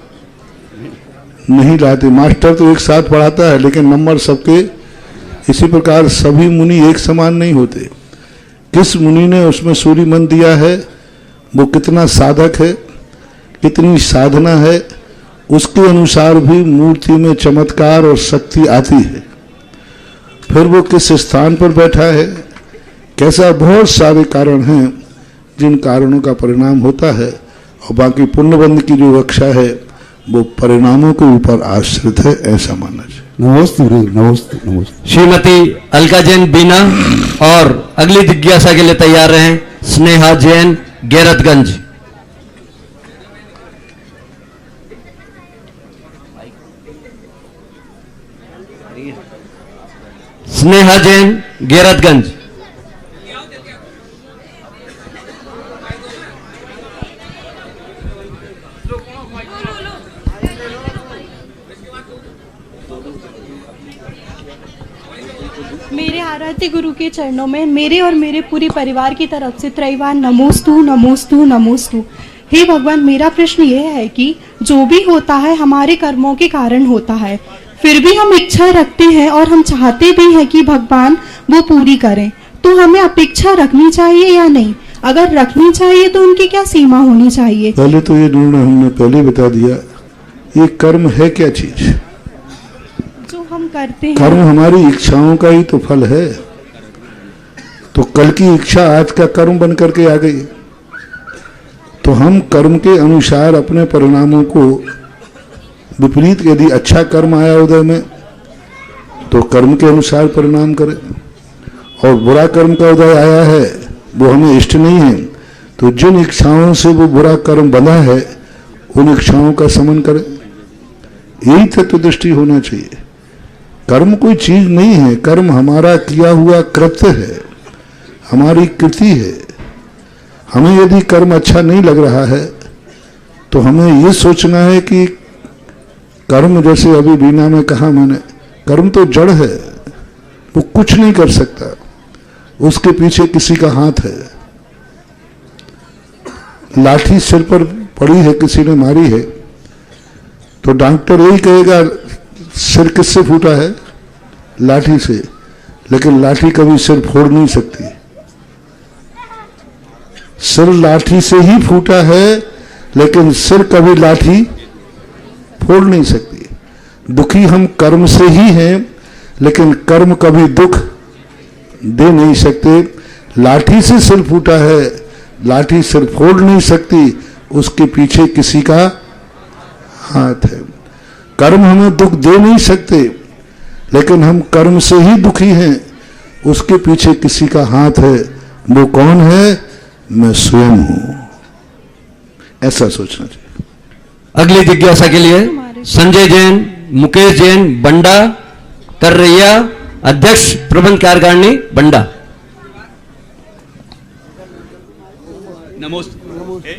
नहीं लाते। मास्टर तो एक साथ पढ़ाता है लेकिन नंबर सबके, इसी प्रकार सभी मुनि एक समान नहीं होते। किस मुनि ने उसमें सूर्य मंत्र दिया है, वो कितना साधक है, कितनी साधना है, उसके अनुसार भी मूर्ति में चमत्कार और शक्ति आती है। फिर वो किस स्थान पर बैठा है, कैसा, बहुत सारे कारण हैं जिन कारणों का परिणाम होता है। और बाकी पुण्यबंध की जो रक्षा है वो परिणामों के ऊपर आश्रित है, ऐसा मानना चाहिए। नमोस्तु नमोस्तु नमोस्तु। श्रीमती अलका जैन बीना और अगली जिज्ञासा के लिए तैयार रहें स्नेहा जैन गैरतगंज। स्नेहा जैन गैरतगंज। मेरे आराध्य गुरु के चरणों में मेरे और मेरे पूरे परिवार की तरफ से त्रैवार नमोस्तु नमोस्तु नमोस्तु। हे भगवान, मेरा प्रश्न यह है कि जो भी होता है हमारे कर्मों के कारण होता है, फिर भी हम इच्छा रखते हैं और हम चाहते भी हैं कि भगवान वो पूरी करें, तो हमें अपेक्षा रखनी चाहिए या नहीं? अगर रखनी चाहिए तो उनकी क्या सीमा होनी चाहिए? पहले तो ये निर्णय हमने पहले बता दिया। ये कर्म है क्या चीज? जो हम करते हैं कर्म हमारी इच्छाओं का ही तो फल है। तो कल की इच्छा आज का कर्म बन करके आ गई, तो हम कर्म के अनुसार अपने परिणामों को विपरीत, यदि अच्छा कर्म आया उदय में तो कर्म के अनुसार परिणाम करें, और बुरा कर्म का उदय आया है वो हमें इष्ट नहीं है तो जिन इच्छाओं से वो बुरा कर्म बना है उन इच्छाओं का समन करें। यही तत्व दृष्टि होना चाहिए। कर्म कोई चीज नहीं है, कर्म हमारा किया हुआ कृत्य है, हमारी कृति है। हमें यदि कर्म अच्छा नहीं लग रहा है तो हमें ये सोचना है कि कर्म, जैसे अभी बीना में कहा मैंने, कर्म तो जड़ है, वो कुछ नहीं कर सकता, उसके पीछे किसी का हाथ है। लाठी सिर पर पड़ी है, किसी ने मारी है, तो डॉक्टर यही कहेगा सिर किससे फूटा है? लाठी से। लेकिन लाठी कभी सिर फोड़ नहीं सकती। सिर लाठी से ही फूटा है, लेकिन सिर कभी लाठी फोड़ नहीं सकती। दुखी हम कर्म से ही हैं, लेकिन कर्म कभी दुख दे नहीं सकते। लाठी से सिर फूटा है, लाठी सिर फोड़ नहीं सकती, उसके पीछे किसी का हाथ है। कर्म हमें दुख दे नहीं सकते, लेकिन हम कर्म से ही दुखी हैं, उसके पीछे किसी का हाथ है। वो कौन है? मैं स्वयं हूं। ऐसा सोचना चाहिए। अगली जिज्ञासा के लिए संजय जैन, मुकेश जैन, बंडा, कररैया, अध्यक्ष प्रबंध कार्यकारिणी बंडा। नमस्ते।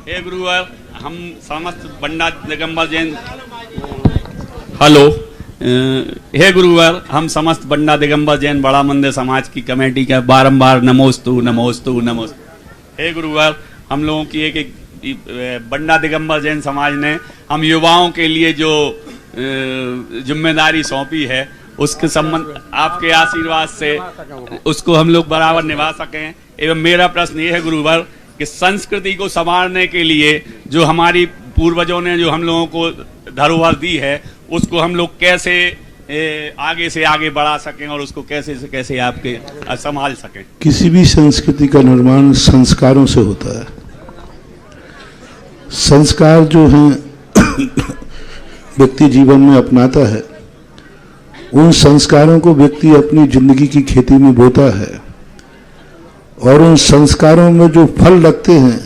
हे गुरुवर, हम समस्त बंडा दिगंबर जैन। हेलो। हे गुरुवर, हम समस्त बंडा दिगंबर जैन बड़ा मंदिर समाज की कमेटी का बारंबार नमोस्तु नमोस्तु नमोस्तु। हे गुरुवर, हम लोगों की एक बंडा दिगंबर जैन समाज ने हम युवाओं के लिए जो जिम्मेदारी सौंपी है, उसके संबंध आपके आशीर्वाद से उसको हम लोग बराबर निभा सकें। एवं मेरा प्रश्न ये है गुरुवर कि संस्कृति को संवारने के लिए जो हमारी पूर्वजों ने जो हम लोगों को धरोहर दी है, उसको हम लोग कैसे आगे से आगे बढ़ा सकें और उसको कैसे से कैसे आपके संभाल सकें। किसी भी संस्कृति का निर्माण संस्कारों से होता है। संस्कार जो हैं व्यक्ति जीवन में अपनाता है, उन संस्कारों को व्यक्ति अपनी जिंदगी की खेती में बोता है, और उन संस्कारों में जो फल लगते हैं,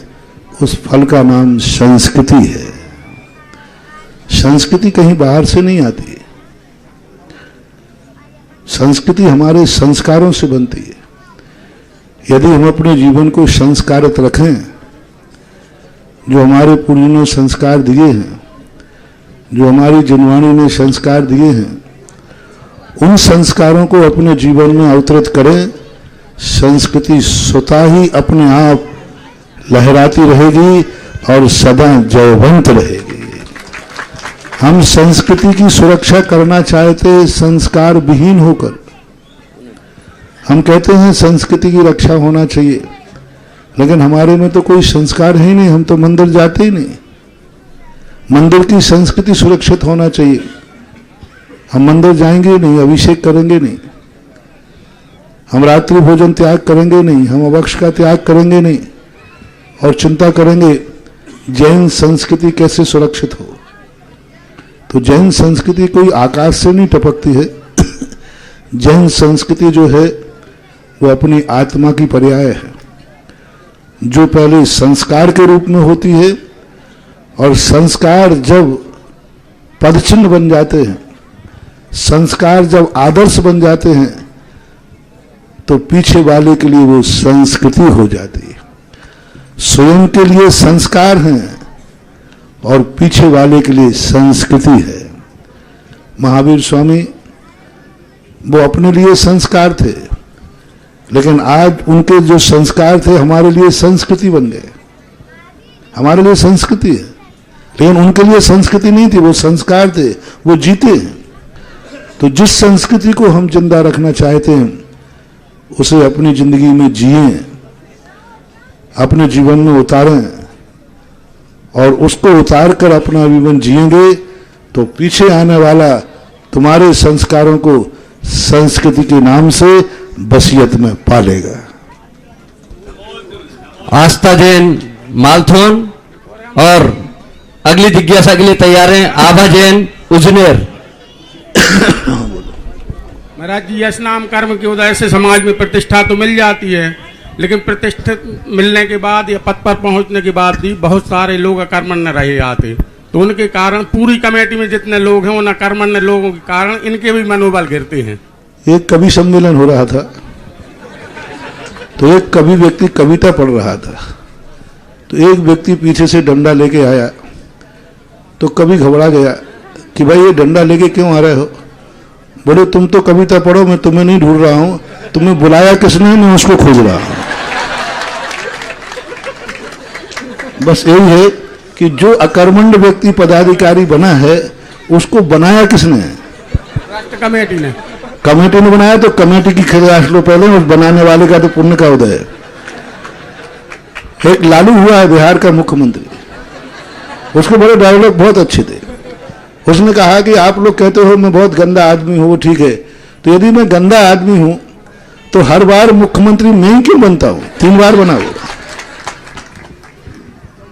उस फल का नाम संस्कृति है। संस्कृति कहीं बाहर से नहीं आती है। संस्कृति हमारे संस्कारों से बनती है। यदि हम अपने जीवन को संस्कारित रखें, जो हमारे पूर्वजों ने संस्कार दिए हैं, जो हमारी जनवाणी ने संस्कार दिए हैं, उन संस्कारों को अपने जीवन में अवतरित करें, संस्कृति स्वतः ही अपने आप लहराती रहेगी और सदा जयवंत रहेगी। हम संस्कृति की सुरक्षा करना चाहते संस्कार विहीन होकर। हम कहते हैं संस्कृति की रक्षा होना चाहिए, लेकिन हमारे में तो कोई संस्कार है ही नहीं। हम तो मंदिर जाते ही नहीं। मंदिर की संस्कृति सुरक्षित होना चाहिए। हम मंदिर जाएंगे नहीं, अभिषेक करेंगे नहीं, हम रात्रि भोजन त्याग करेंगे नहीं, हम अभक्ष का त्याग करेंगे नहीं, और चिंता करेंगे जैन संस्कृति कैसे सुरक्षित हो। तो जैन संस्कृति कोई आकाश से नहीं टपकती है। जैन संस्कृति जो है वो अपनी आत्मा की पर्याय है, जो पहले संस्कार के रूप में होती है, और संस्कार जब पदचिन्ह बन जाते हैं, संस्कार जब आदर्श बन जाते हैं, तो पीछे वाले के लिए वो संस्कृति हो जाती है। स्वयं के लिए संस्कार हैं और पीछे वाले के लिए संस्कृति है। महावीर स्वामी वो अपने लिए संस्कार थे, लेकिन आज उनके जो संस्कार थे हमारे लिए संस्कृति बन गए। हमारे लिए संस्कृति है, लेकिन उनके लिए संस्कृति नहीं थी, वो संस्कार थे, वो जीते हैं। तो जिस संस्कृति को हम जिंदा रखना चाहते हैं, उसे अपनी जिंदगी में जिएं, अपने जीवन में उतारें, और उसको उतार कर अपना जीवन जिएंगे तो पीछे आने वाला तुम्हारे संस्कारों को संस्कृति के नाम से बसियत में पालेगा। आस्था जैन, मालथोन, और अगली जिज्ञासा के लिए तैयार हैं आभा जैन, उजनेर। महाराज जी, यश नाम कर्म के उदय से समाज में प्रतिष्ठा तो मिल जाती है, लेकिन प्रतिष्ठित मिलने के बाद या पद पर पहुंचने के बाद भी बहुत सारे लोग अकर्मण्य रहे आते, तो उनके कारण पूरी कमेटी में जितने लोग हैं उन अकर्मण्य लोगों के कारण इनके भी मनोबल गिरते हैं। एक कवि सम्मेलन हो रहा था, तो एक कवि व्यक्ति कविता पढ़ रहा था, तो एक व्यक्ति पीछे से डंडा लेके आया, तो कवि घबरा गया कि भाई ये डंडा लेके क्यों आ रहे हो। बोले तुम तो कविता पढ़ो, मैं तुम्हें नहीं ढूंढ रहा हूं, तुम्हें बुलाया किसने, मैं उसको खोज रहा हूं। बस यही है कि जो अकर्मण्ड व्यक्ति पदाधिकारी बना है, उसको बनाया किसने? राष्ट्र कमेटी ने। कमेटी ने बनाया तो कमेटी की खिलाफ लो पहले, उस बनाने वाले का तो पुण्य का उदय है। एक लालू हुआ है बिहार का मुख्यमंत्री, उसके बड़े डायलॉग बहुत अच्छे थे। उसने कहा कि आप लोग कहते हो मैं बहुत गंदा आदमी हूं, वो ठीक है, तो यदि मैं गंदा आदमी हूं तो हर बार मुख्यमंत्री मैं ही क्यों बनता हूं, 3 बार बना हुआ।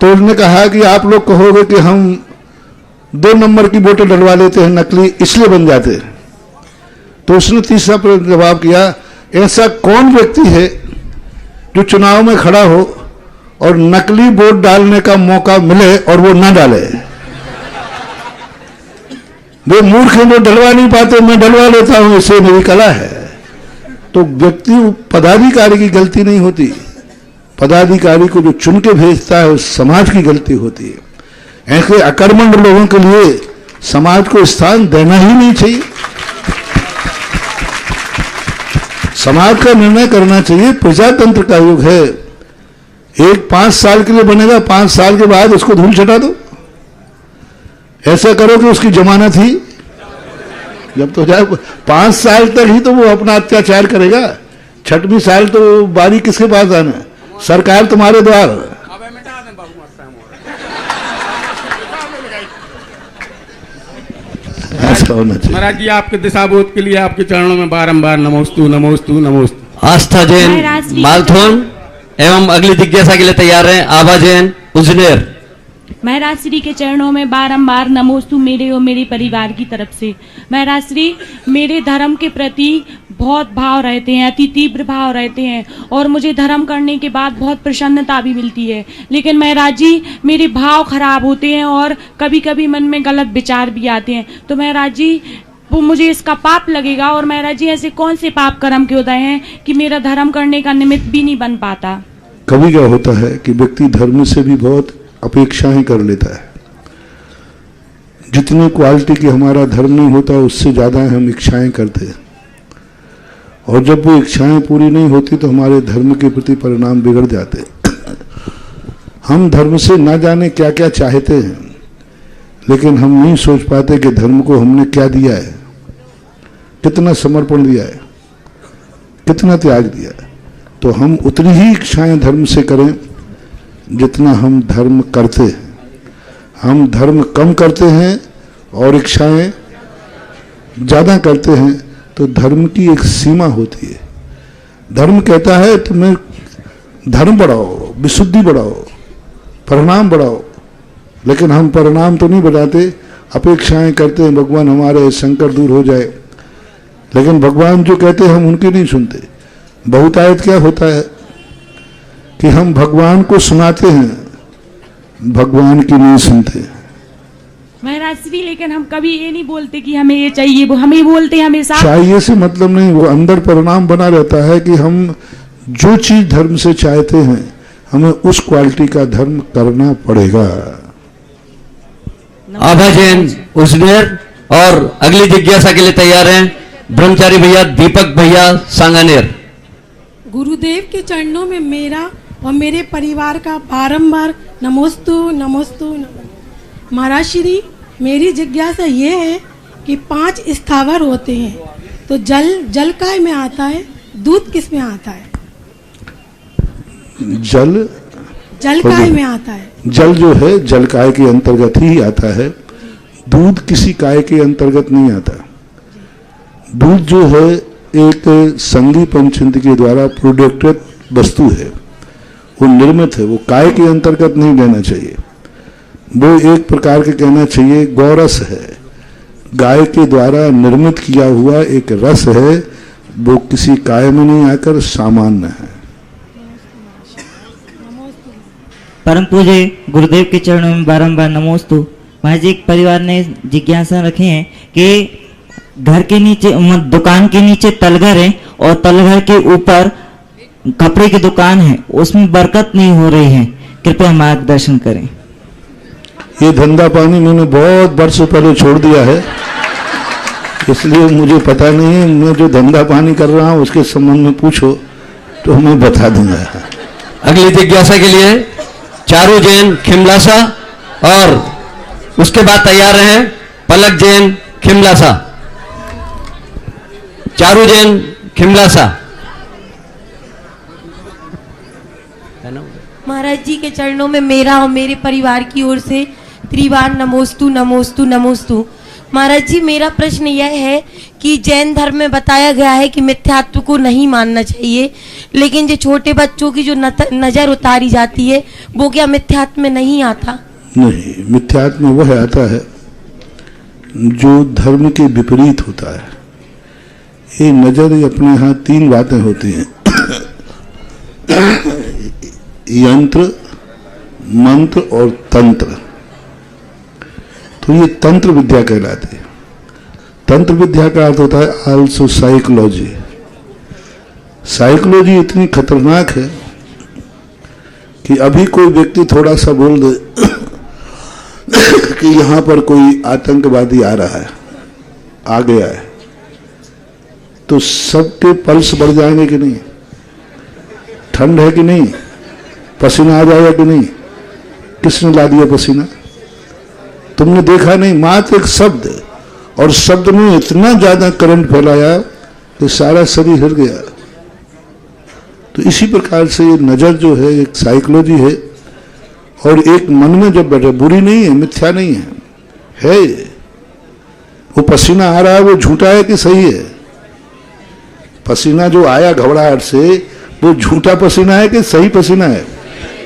तो उसने कहा कि आप लोग कहोगे कि हम 2 नंबर की वोटें डलवा लेते हैं नकली, इसलिए बन जाते हैं। तो उसने तीसरा जवाब किया, ऐसा कौन व्यक्ति है जो चुनाव में खड़ा हो और नकली वोट डालने का मौका मिले और वो ना डाले। वे मूर्ख हैं जो डलवा नहीं पाते, मैं डलवा लेता हूं, इससे मेरी कला है। तो व्यक्ति पदाधिकारी की गलती नहीं होती, पदाधिकारी को जो चुन के भेजता है उस समाज की गलती होती है। ऐसे अकर्मण्य लोगों के लिए समाज को स्थान देना ही नहीं चाहिए। समाज का निर्णय करना चाहिए, प्रजातंत्र का युग है। एक 5 साल के लिए बनेगा, 5 साल के बाद उसको धूल चटा दो। ऐसा करो कि उसकी जमानत ही जब तो जाए, 5 साल तक ही तो वो अपना अत्याचार करेगा। 6वें साल तो बारी किसके पास आना है, सरकार तुम्हारे द्वार। ऐसा होना चाहिए। महाराज जी आपके दिशाबोध के लिए आपके चरणों में बारंबार नमोस्तु नमोस्तु नमोस्तु। आस्था जैन मालथोन एवं अगली जिज्ञासा के लिए तैयार हैं। आभा जैन उजनेर। महाराज श्री के चरणों में बारंबार नमोस्तु मेरे और मेरे परिवार की तरफ से। महाराज श्री, मेरे धर्म के प्रति बहुत भाव रहते हैं, अति तीव्र भाव रहते हैं और मुझे धर्म करने के बाद बहुत प्रसन्नता भी मिलती है। लेकिन महाराज जी मेरे भाव खराब होते हैं और कभी कभी मन में गलत विचार भी आते हैं। तो महाराज जी वो मुझे इसका पाप लगेगा और महाराज जी ऐसे कौन से पाप कर्म के उदय हैं कि मेरा धर्म करने का निमित्त भी नहीं बन पाता। कभी क्या होता है कि व्यक्ति धर्म से भी बहुत अपेक्षाएं कर लेता है। जितनी क्वालिटी की हमारा धर्म नहीं होता उससे ज्यादा हम इच्छाएं करते हैं, और जब वो इच्छाएं पूरी नहीं होती तो हमारे धर्म के प्रति परिणाम बिगड़ जाते हैं। हम धर्म से ना जाने क्या क्या चाहते हैं, लेकिन हम नहीं सोच पाते कि धर्म को हमने क्या दिया है, कितना समर्पण दिया है, कितना त्याग दिया है। तो हम उतनी ही इच्छाएं धर्म से करें जितना हम धर्म करते हैं। हम धर्म कम करते हैं और इच्छाएं ज्यादा करते हैं तो धर्म की एक सीमा होती है। धर्म कहता है तुम्हें धर्म बढ़ाओ, विशुद्धि बढ़ाओ, परिणाम बढ़ाओ, लेकिन हम परिणाम तो नहीं बढ़ाते, अपेक्षाएं करते हैं भगवान हमारे संकट दूर हो जाए, लेकिन भगवान जो कहते हैं हम उनकी नहीं सुनते। बहुतायत क्या होता है कि हम भगवान को सुनाते हैं, भगवान की नहीं सुनते। महाराज श्री, लेकिन हम कभी ये नहीं बोलते कि हमें ये चाहिए, वो हमें बोलते हैं हमेशा। चाहिए से मतलब नहीं, वो अंदर परिणाम बना रहता है कि हम जो चीज धर्म से चाहते हैं हमें उस क्वालिटी का धर्म करना पड़ेगा। आभा जैन उजनेर। और अगली जिज्ञासा के लिए तैयार हैं ब्रह्मचारी भैया दीपक भैया सांगानेर। गुरुदेव के चरणों में मेरा और मेरे परिवार का बारंबार नमोस्तु नमोस्तु नमोस्तु। महाराज श्री, मेरी जिज्ञासा ये है कि 5 स्थावर होते हैं, तो जल काय में आता है, दूध किस में आता है? जल काय में आता है। जल जो है जल काय के अंतर्गत ही आता है, दूध किसी काय के अंतर्गत नहीं आता। दूध जो है एक संघी पंचतंत्र के द्वारा प्रोडक्टेड वस्तु है, वो निर्मित है, वो काय के अंतर्गत नहीं लेना चाहिए। वो एक प्रकार के कहना चाहिए गौरस है, गाय के द्वारा निर्मित किया हुआ एक रस है, वो किसी काय में नहीं आकर सामान्य है। परम पूज्य गुरुदेव के चरणों में बारंबार नमोस्तु। महाराज जी, एक परिवार ने जिज्ञासा रखी है कि घर के नीचे, दुकान के नीचे तलघर है और तलघर के ऊपर कपड़े की दुकान है, उसमें बरकत नहीं हो रही है, कृपया मार्गदर्शन करें। ये धंधा पानी मैंने बहुत वर्षों पहले छोड़ दिया है, इसलिए मुझे पता नहीं है। मैं जो धंधा पानी कर रहा हूँ उसके संबंध में पूछो तो मैं बता दूंगा। अगली जिज्ञासा के लिए चारू जैन खिमलासा और उसके बाद तैयार हैं पलक जैन खिमलासा। चारू जैन खिमलासा। महाराज जी के चरणों में मेरा और मेरे परिवार की ओर से त्रिवार नमोस्तु नमोस्तु नमोस्तु। महाराज जी, मेरा प्रश्न यह है कि जैन धर्म में बताया गया है कि मिथ्यात्व को नहीं मानना चाहिए, लेकिन जो छोटे बच्चों की जो नजर उतारी जाती है वो क्या मिथ्यात्व में नहीं आता? नहीं, मिथ्यात्व में वह आता है जो धर्म के विपरीत होता है। ये नजर अपने यहाँ तीन बातें होती हैं, यंत्र, मंत्र और तंत्र। तो ये तंत्र विद्या कहलाती है। तंत्र विद्या का अर्थ होता है आल्सो साइकोलॉजी। साइकोलॉजी इतनी खतरनाक है कि अभी कोई व्यक्ति थोड़ा सा बोल दे कि यहां पर कोई आतंकवादी आ रहा है, आ गया है, तो सबके पल्स बढ़ जाएंगे कि नहीं? ठंड है कि नहीं? पसीना आ जाएगा कि नहीं? किसने ला दिया पसीना? तुमने देखा नहीं? मात्र एक शब्द, और शब्द ने इतना ज्यादा करंट फैलाया कि सारा शरीर हिल गया। तो इसी प्रकार से ये नजर जो है एक साइकोलॉजी है, और एक मन में जब बैठे, बुरी नहीं है, मिथ्या नहीं है। वो पसीना आ रहा है, वो झूठा है कि सही है? पसीना जो आया घबराहट से, वो झूठा पसीना है कि सही पसीना है?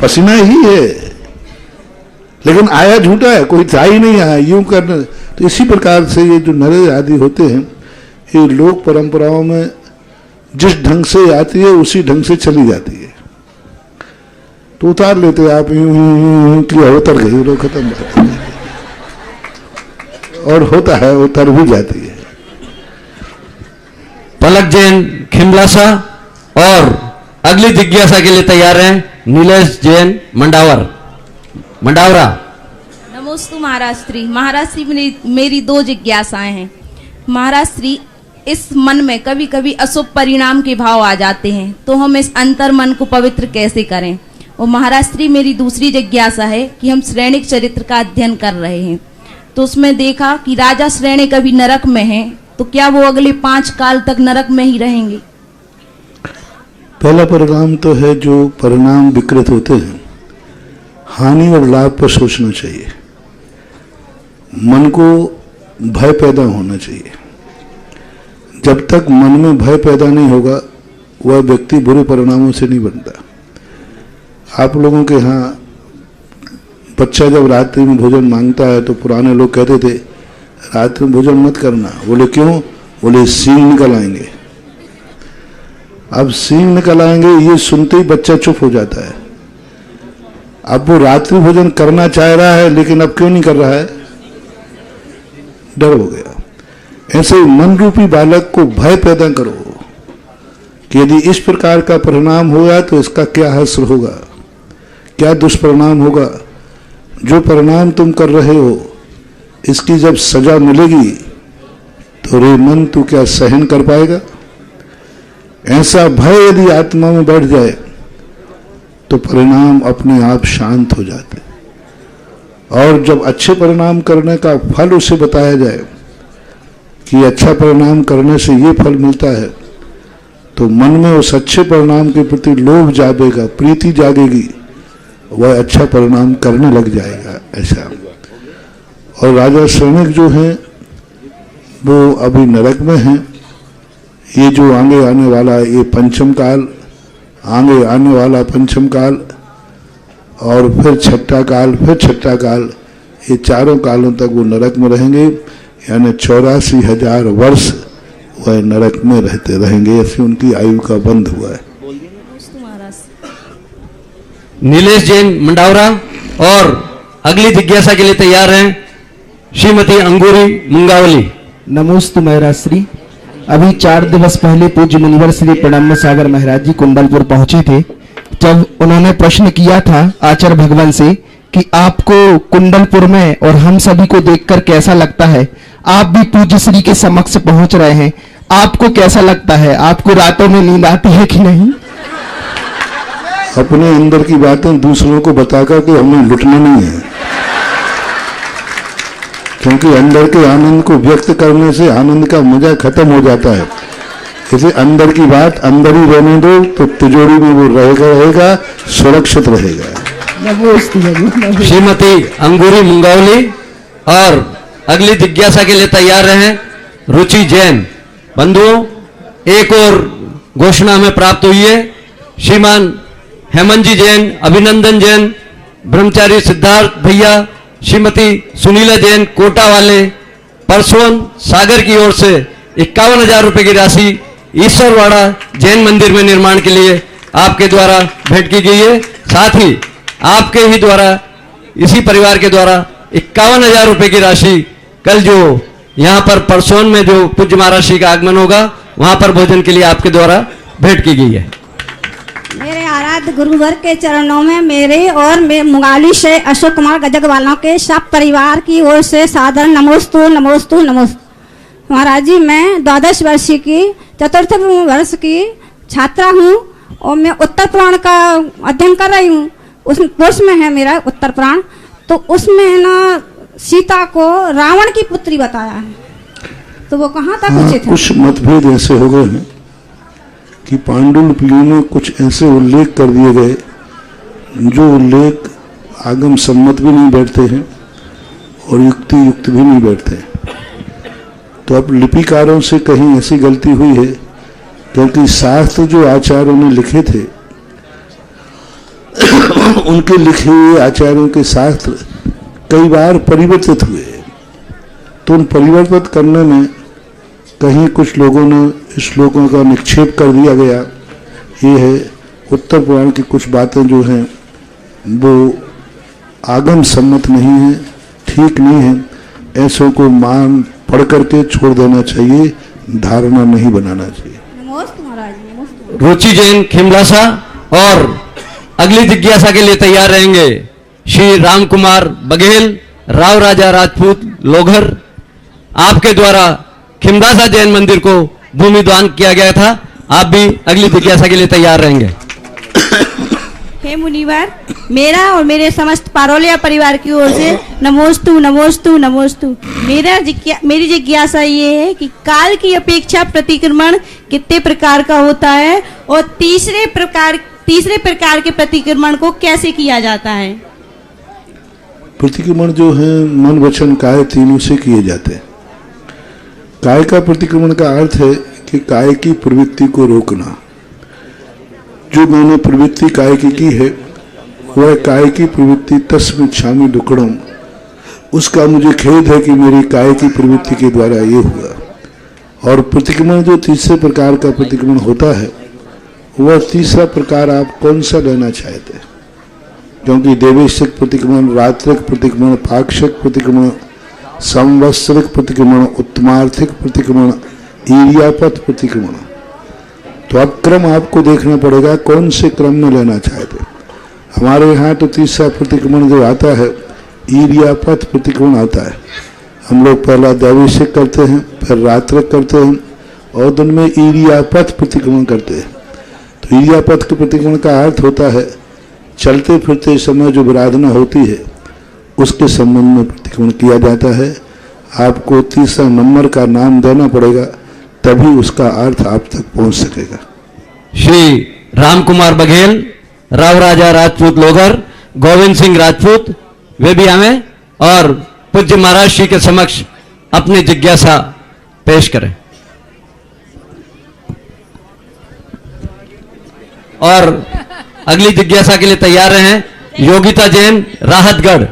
पसीना ही है, लेकिन आया झूठा है, कोई था ही नहीं आया, यूं करने। तो इसी प्रकार से ये जो नरे आदि होते हैं, ये लोक परंपराओं में जिस ढंग से आती है उसी ढंग से चली जाती है। तो उतार लेते आप, यूं किया, उतर गई, वो खत्म बात है। और होता है, उतर भी जाती है। पलक जैन खिमलासा, और अगली जिज्ञासा के लिए तैयार हैं नीलेश जैन मंडावरा। नमोस्तु महाराज श्री। महाराज श्री, मेरी दो जिज्ञासाएं हैं। महाराज श्री, इस मन में कभी कभी अशुभ परिणाम के भाव आ जाते हैं, तो हम इस अंतर मन को पवित्र कैसे करें? और महाराज श्री, मेरी दूसरी जिज्ञासा है कि हम श्रेणिक चरित्र का अध्ययन कर रहे हैं, तो उसमें देखा कि राजा श्रेणी कभी नरक में हैं, तो क्या वो अगले 5 काल तक नरक में ही रहेंगे? पहला परिणाम तो है जो परिणाम विकृत होते हैं, हानि और लाभ पर सोचना चाहिए। मन को भय पैदा होना चाहिए। जब तक मन में भय पैदा नहीं होगा, वह व्यक्ति बुरे परिणामों से नहीं बनता। आप लोगों के यहाँ बच्चा जब रात्रि में भोजन मांगता है तो पुराने लोग कहते थे रात्रि में भोजन मत करना। बोले क्यों? बोले सींग निकल आएंगे। अब सींग निकल आएंगे ये सुनते ही बच्चा चुप हो जाता है। अब वो रात्रि भोजन करना चाह रहा है, लेकिन अब क्यों नहीं कर रहा है? डर हो गया। ऐसे मन रूपी बालक को भय पैदा करो कि यदि इस प्रकार का परिणाम होगा तो इसका क्या हश्र होगा, क्या दुष्परिणाम होगा। जो परिणाम तुम कर रहे हो, इसकी जब सजा मिलेगी तो रे मन तू क्या सहन कर पाएगा? ऐसा भय यदि आत्मा में बैठ जाए तो परिणाम अपने आप शांत हो जाते। और जब अच्छे परिणाम करने का फल उसे बताया जाए कि अच्छा परिणाम करने से ये फल मिलता है, तो मन में उस अच्छे परिणाम के प्रति लोभ जागेगा, प्रीति जागेगी, वह अच्छा परिणाम करने लग जाएगा। ऐसा। और राजा श्रेणिक जो हैं वो अभी नरक में हैं। ये जो आगे आने वाला ये पंचम काल, आगे आने वाला पंचम काल, और फिर छठा काल, फिर छठा काल, ये चारों कालों तक वो नरक में रहेंगे। यानी 84,000 वर्ष वह नरक में रहते रहेंगे। ऐसी उनकी आयु का बंध हुआ है। नीलेश जैन मंडावरा, और अगली जिज्ञासा के लिए तैयार हैं श्रीमती अंगूरी मुंगावली। नमोस्तु महाराज श्री। अभी 4 दिवस पहले पूज्य मुनिवर श्री प्रणम्य सागर महाराज जी कुंडलपुर पहुंचे थे। जब उन्होंने प्रश्न किया था आचार्य भगवान से कि आपको कुंडलपुर में और हम सभी को देखकर कैसा लगता है, आप भी पूज्य श्री के समक्ष पहुंच रहे हैं, आपको कैसा लगता है? आपको रातों में नींद आती है कि नहीं? अपने अंदर की बातें दूसरों को बताकर के हमें लुटना नहीं है, क्योंकि अंदर के आनंद को व्यक्त करने से आनंद का मजा खत्म हो जाता है। इसे अंदर की बात अंदर ही रहने दो, तो तिजोरी में वो रहेगा, सुरक्षित रहेगा। श्रीमती अंगूरी मुंगावली और अगली जिज्ञासा के लिए तैयार रहें रुचि जैन। बंधुओं, एक और घोषणा हमें प्राप्त हुई है। श्रीमान हेमंत जी जैन, अभिनंदन जैन, ब्रह्मचारी सिद्धार्थ भैया, श्रीमती सुनीला जैन कोटा वाले, परसोन सागर की ओर से 51,000 रुपए की राशि ईश्वरवाड़ा जैन मंदिर में निर्माण के लिए आपके द्वारा भेंट की गई है। साथ ही आपके ही द्वारा, इसी परिवार के द्वारा 51,000 रुपए की राशि कल जो यहाँ पर परसोन में जो पूज्य महाराज श्री का आगमन होगा वहां पर भोजन के लिए आपके द्वारा भेंट की गई है। मेरे आराध्य गुरुवर के चरणों में मेरे और मुंगाली से अशोक कुमार गजक वालों के सब परिवार की ओर से सादर नमोस्तु नमोस्तु नमोस्तु। महाराज जी, मैं 12 वर्षीय की चतुर्थ वर्ष की छात्रा हूँ और मैं उत्तर पुराण का अध्ययन कर रही हूँ। उस कोर्स में है मेरा उत्तर पुराण, तो उसमें ना सीता को रावण की पुत्री बताया है, तो वो कहाँ तक उचित है? कुछ मतभेद ऐसे हो गए हैं कि पांडुलिपियों में कुछ ऐसे उल्लेख कर दिए गए जो उल्लेख आगम सम्मत भी नहीं बैठते हैं और युक्ति युक्त भी नहीं बैठते हैं। तो अब लिपिकारों से कहीं ऐसी गलती हुई है, क्योंकि शास्त्र जो आचार्यों ने लिखे थे उनके लिखे हुए आचार्यों के शास्त्र कई बार परिवर्तित हुए, तो उन परिवर्तित करने में कहीं कुछ लोगों ने श्लोकों का निक्षेप कर दिया गया। ये है उत्तर पुराण की कुछ बातें जो हैं वो आगम सम्मत नहीं है, ठीक नहीं है। ऐसों को मान पढ़ करके छोड़ देना चाहिए, धारणा नहीं बनाना चाहिए। रुचि जैन खिमलासा और अगली जिज्ञासा के लिए तैयार रहेंगे श्री राम कुमार बघेल, राव राजा राजपूत लोघर। आपके द्वारा खिमलासा जैन मंदिर को भूमि दान किया गया था, आप भी अगली जिज्ञासा के लिए तैयार रहेंगे। हे मुनिवर, मेरा और मेरे समस्त पारोलिया परिवार की ओर से नमोस्तु नमोस्तु नमोस्तु। मेरी जिज्ञासा ये है कि काल की अपेक्षा प्रतिक्रमण कितने प्रकार का होता है और तीसरे प्रकार के प्रतिक्रमण को कैसे किया जाता है? प्रतिक्रमण जो है मन वचन काय तीनों से किए जाते हैं। काय का प्रतिक्रमण का अर्थ है कि काय की प्रवृत्ति को रोकना। जो मैंने प्रवृत्ति काय की है वह काय की प्रवृत्ति तस्मिच्छामि दुक्कड़म, उसका मुझे खेद है कि मेरी काय की प्रवृत्ति के द्वारा ये हुआ। और प्रतिक्रमण जो तीसरे प्रकार का प्रतिक्रमण होता है वह तीसरा प्रकार आप कौन सा लेना चाहते हैं? क्योंकि देवेशिक प्रतिक्रमण, रात्रिक प्रतिक्रमण, पाक्षिक प्रतिक्रमण, संवत्सरिक प्रतिक्रमण, उत्तमार्थिक प्रतिक्रमण, ईर्यापथ प्रतिक्रमण, तो अब क्रम आपको देखना पड़ेगा कौन से क्रम में लेना चाहते। हमारे यहाँ तो तीसरा प्रतिक्रमण जो आता है ईर्यापथ प्रतिक्रमण आता है। हम लोग पहला दैवेशिक करते हैं, फिर रात्रिक करते हैं और दिन में ईर्यापथ प्रतिक्रमण करते हैं। तो ईर्यापथ के प्रतिक्रमण का अर्थ होता है चलते फिरते समय जो विराधना होती है उसके संबंध में प्रतिक्रमण किया जाता है। आपको तीसरा नंबर का नाम देना पड़ेगा, तभी उसका अर्थ आप तक पहुंच सकेगा। श्री राम कुमार बघेल, राव राजा राजपूत लोगर, गोविंद सिंह राजपूत, वे भी हमें और पूज्य महाराज श्री के समक्ष अपनी जिज्ञासा पेश करें। और अगली जिज्ञासा के लिए तैयार हैं योगिता जैन, राहतगढ़।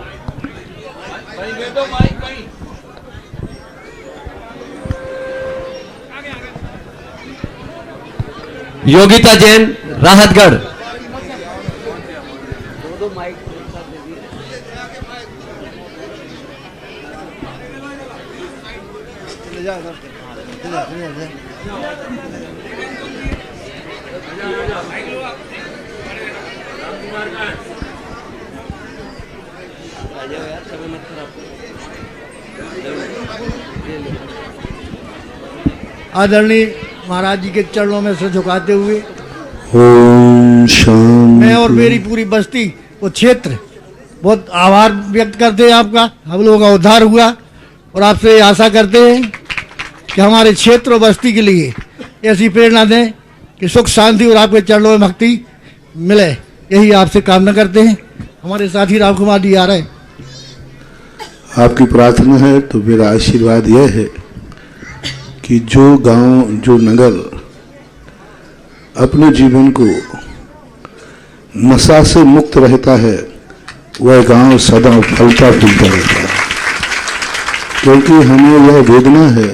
योगिता जैन, राहतगढ़। आदरणीय महाराज जी के चरणों में सिर झुकाते हुए ओम शांति। मैं और मेरी पूरी बस्ती वो क्षेत्र बहुत आभार व्यक्त करते हैं आपका। हम लोगों का उद्धार हुआ और आपसे आशा करते हैं कि हमारे क्षेत्र और बस्ती के लिए ऐसी प्रेरणा दें कि सुख शांति और आपके चरणों में भक्ति मिले, यही आपसे कामना करते हैं। हमारे साथी राम कुमार जी आ रहे हैं। आपकी प्रार्थना है तो मेरा आशीर्वाद यह है कि जो गांव, जो नगर अपने जीवन को नशा से मुक्त रहता है, वह गांव सदा फलता फूलता रहता है। क्योंकि हमें यह वेदना है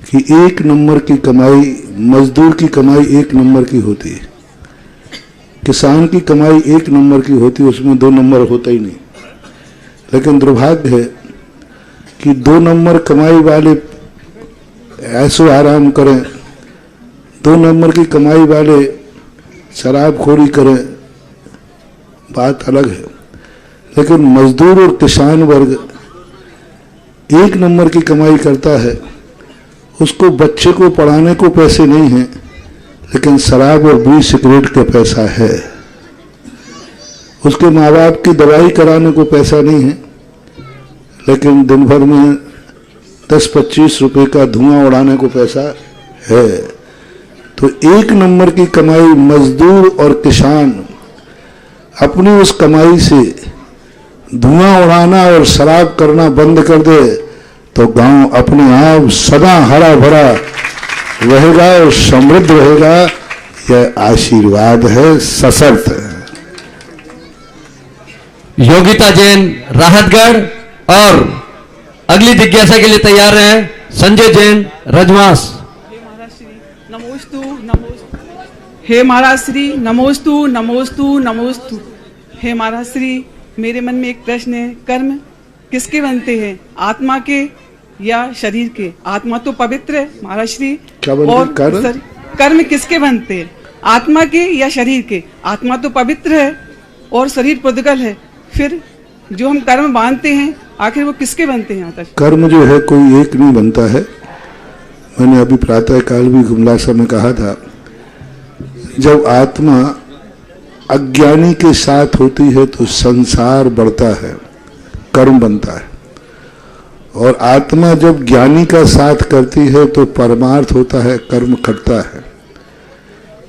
कि एक नंबर की कमाई, मजदूर की कमाई एक नंबर की होती है, किसान की कमाई एक नंबर की होती है, उसमें 2 नंबर होता ही नहीं। लेकिन दुर्भाग्य है कि 2 नंबर कमाई वाले ऐसो आराम करें, 2 नंबर की कमाई वाले शराबखोरी करें, बात अलग है। लेकिन मजदूर और किसान वर्ग एक नंबर की कमाई करता है, उसको बच्चे को पढ़ाने को पैसे नहीं हैं, लेकिन शराब और बीड़ी सिगरेट का पैसा है। उसके माँ बाप की दवाई कराने को पैसा नहीं है, लेकिन दिन भर में 10-25 रुपए का धुआं उड़ाने को पैसा है। तो एक नंबर की कमाई मजदूर और किसान अपनी उस कमाई से धुआं उड़ाना और शराब करना बंद कर दे तो गांव अपने आप सदा हरा भरा रहेगा और समृद्ध रहेगा। यह आशीर्वाद है, सशर्त है। योगिता जैन राहतगढ़ और अगली जिज्ञासा के लिए तैयार हैं संजय जैन रजवास। नमोस्तु नमोस्तु। हे महाराज श्री, नमोस्तु नमोस्तु नमोस्तु। हे महाराज श्री, मेरे मन में एक प्रश्न है, कर्म किसके बनते हैं, आत्मा के या शरीर के? आत्मा तो पवित्र है महाराज श्री, और कर्म किसके बनते हैं, आत्मा के या शरीर के? आत्मा तो पवित्र है और शरीर पुद्गल है, फिर जो हम कर्म बांधते हैं आखिर वो किसके बनते हैं? माता? कर्म जो है कोई एक नहीं बनता है। मैंने अभी प्रातः काल भी गुमलासा में कहा था, जब आत्मा अज्ञानी के साथ होती है तो संसार बढ़ता है, कर्म बनता है। और आत्मा जब ज्ञानी का साथ करती है तो परमार्थ होता है, कर्म घटता है।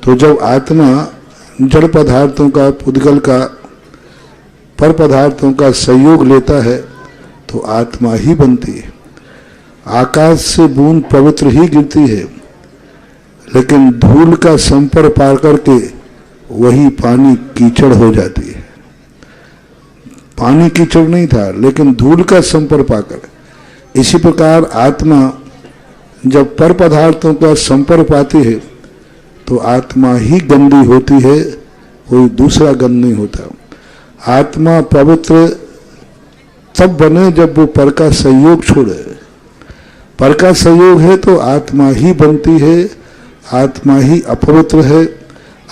तो जब आत्मा जड़ पदार्थों का, पुद्गल का, पर पदार्थों का सहयोग लेता है तो आत्मा ही बनती है। आकाश से बूंद पवित्र ही गिरती है, लेकिन धूल का संपर्क पा करके वही पानी कीचड़ हो जाती है। पानी कीचड़ नहीं था, लेकिन धूल का संपर्क पाकर। इसी प्रकार आत्मा जब पर पदार्थों का संपर्क पाती है तो आत्मा ही गंदी होती है, कोई दूसरा गंद नहीं होता। आत्मा पवित्र तब बने जब वो पर का सहयोग छोड़े। पर का सहयोग है तो आत्मा ही बनती है, आत्मा ही अपवित्र है,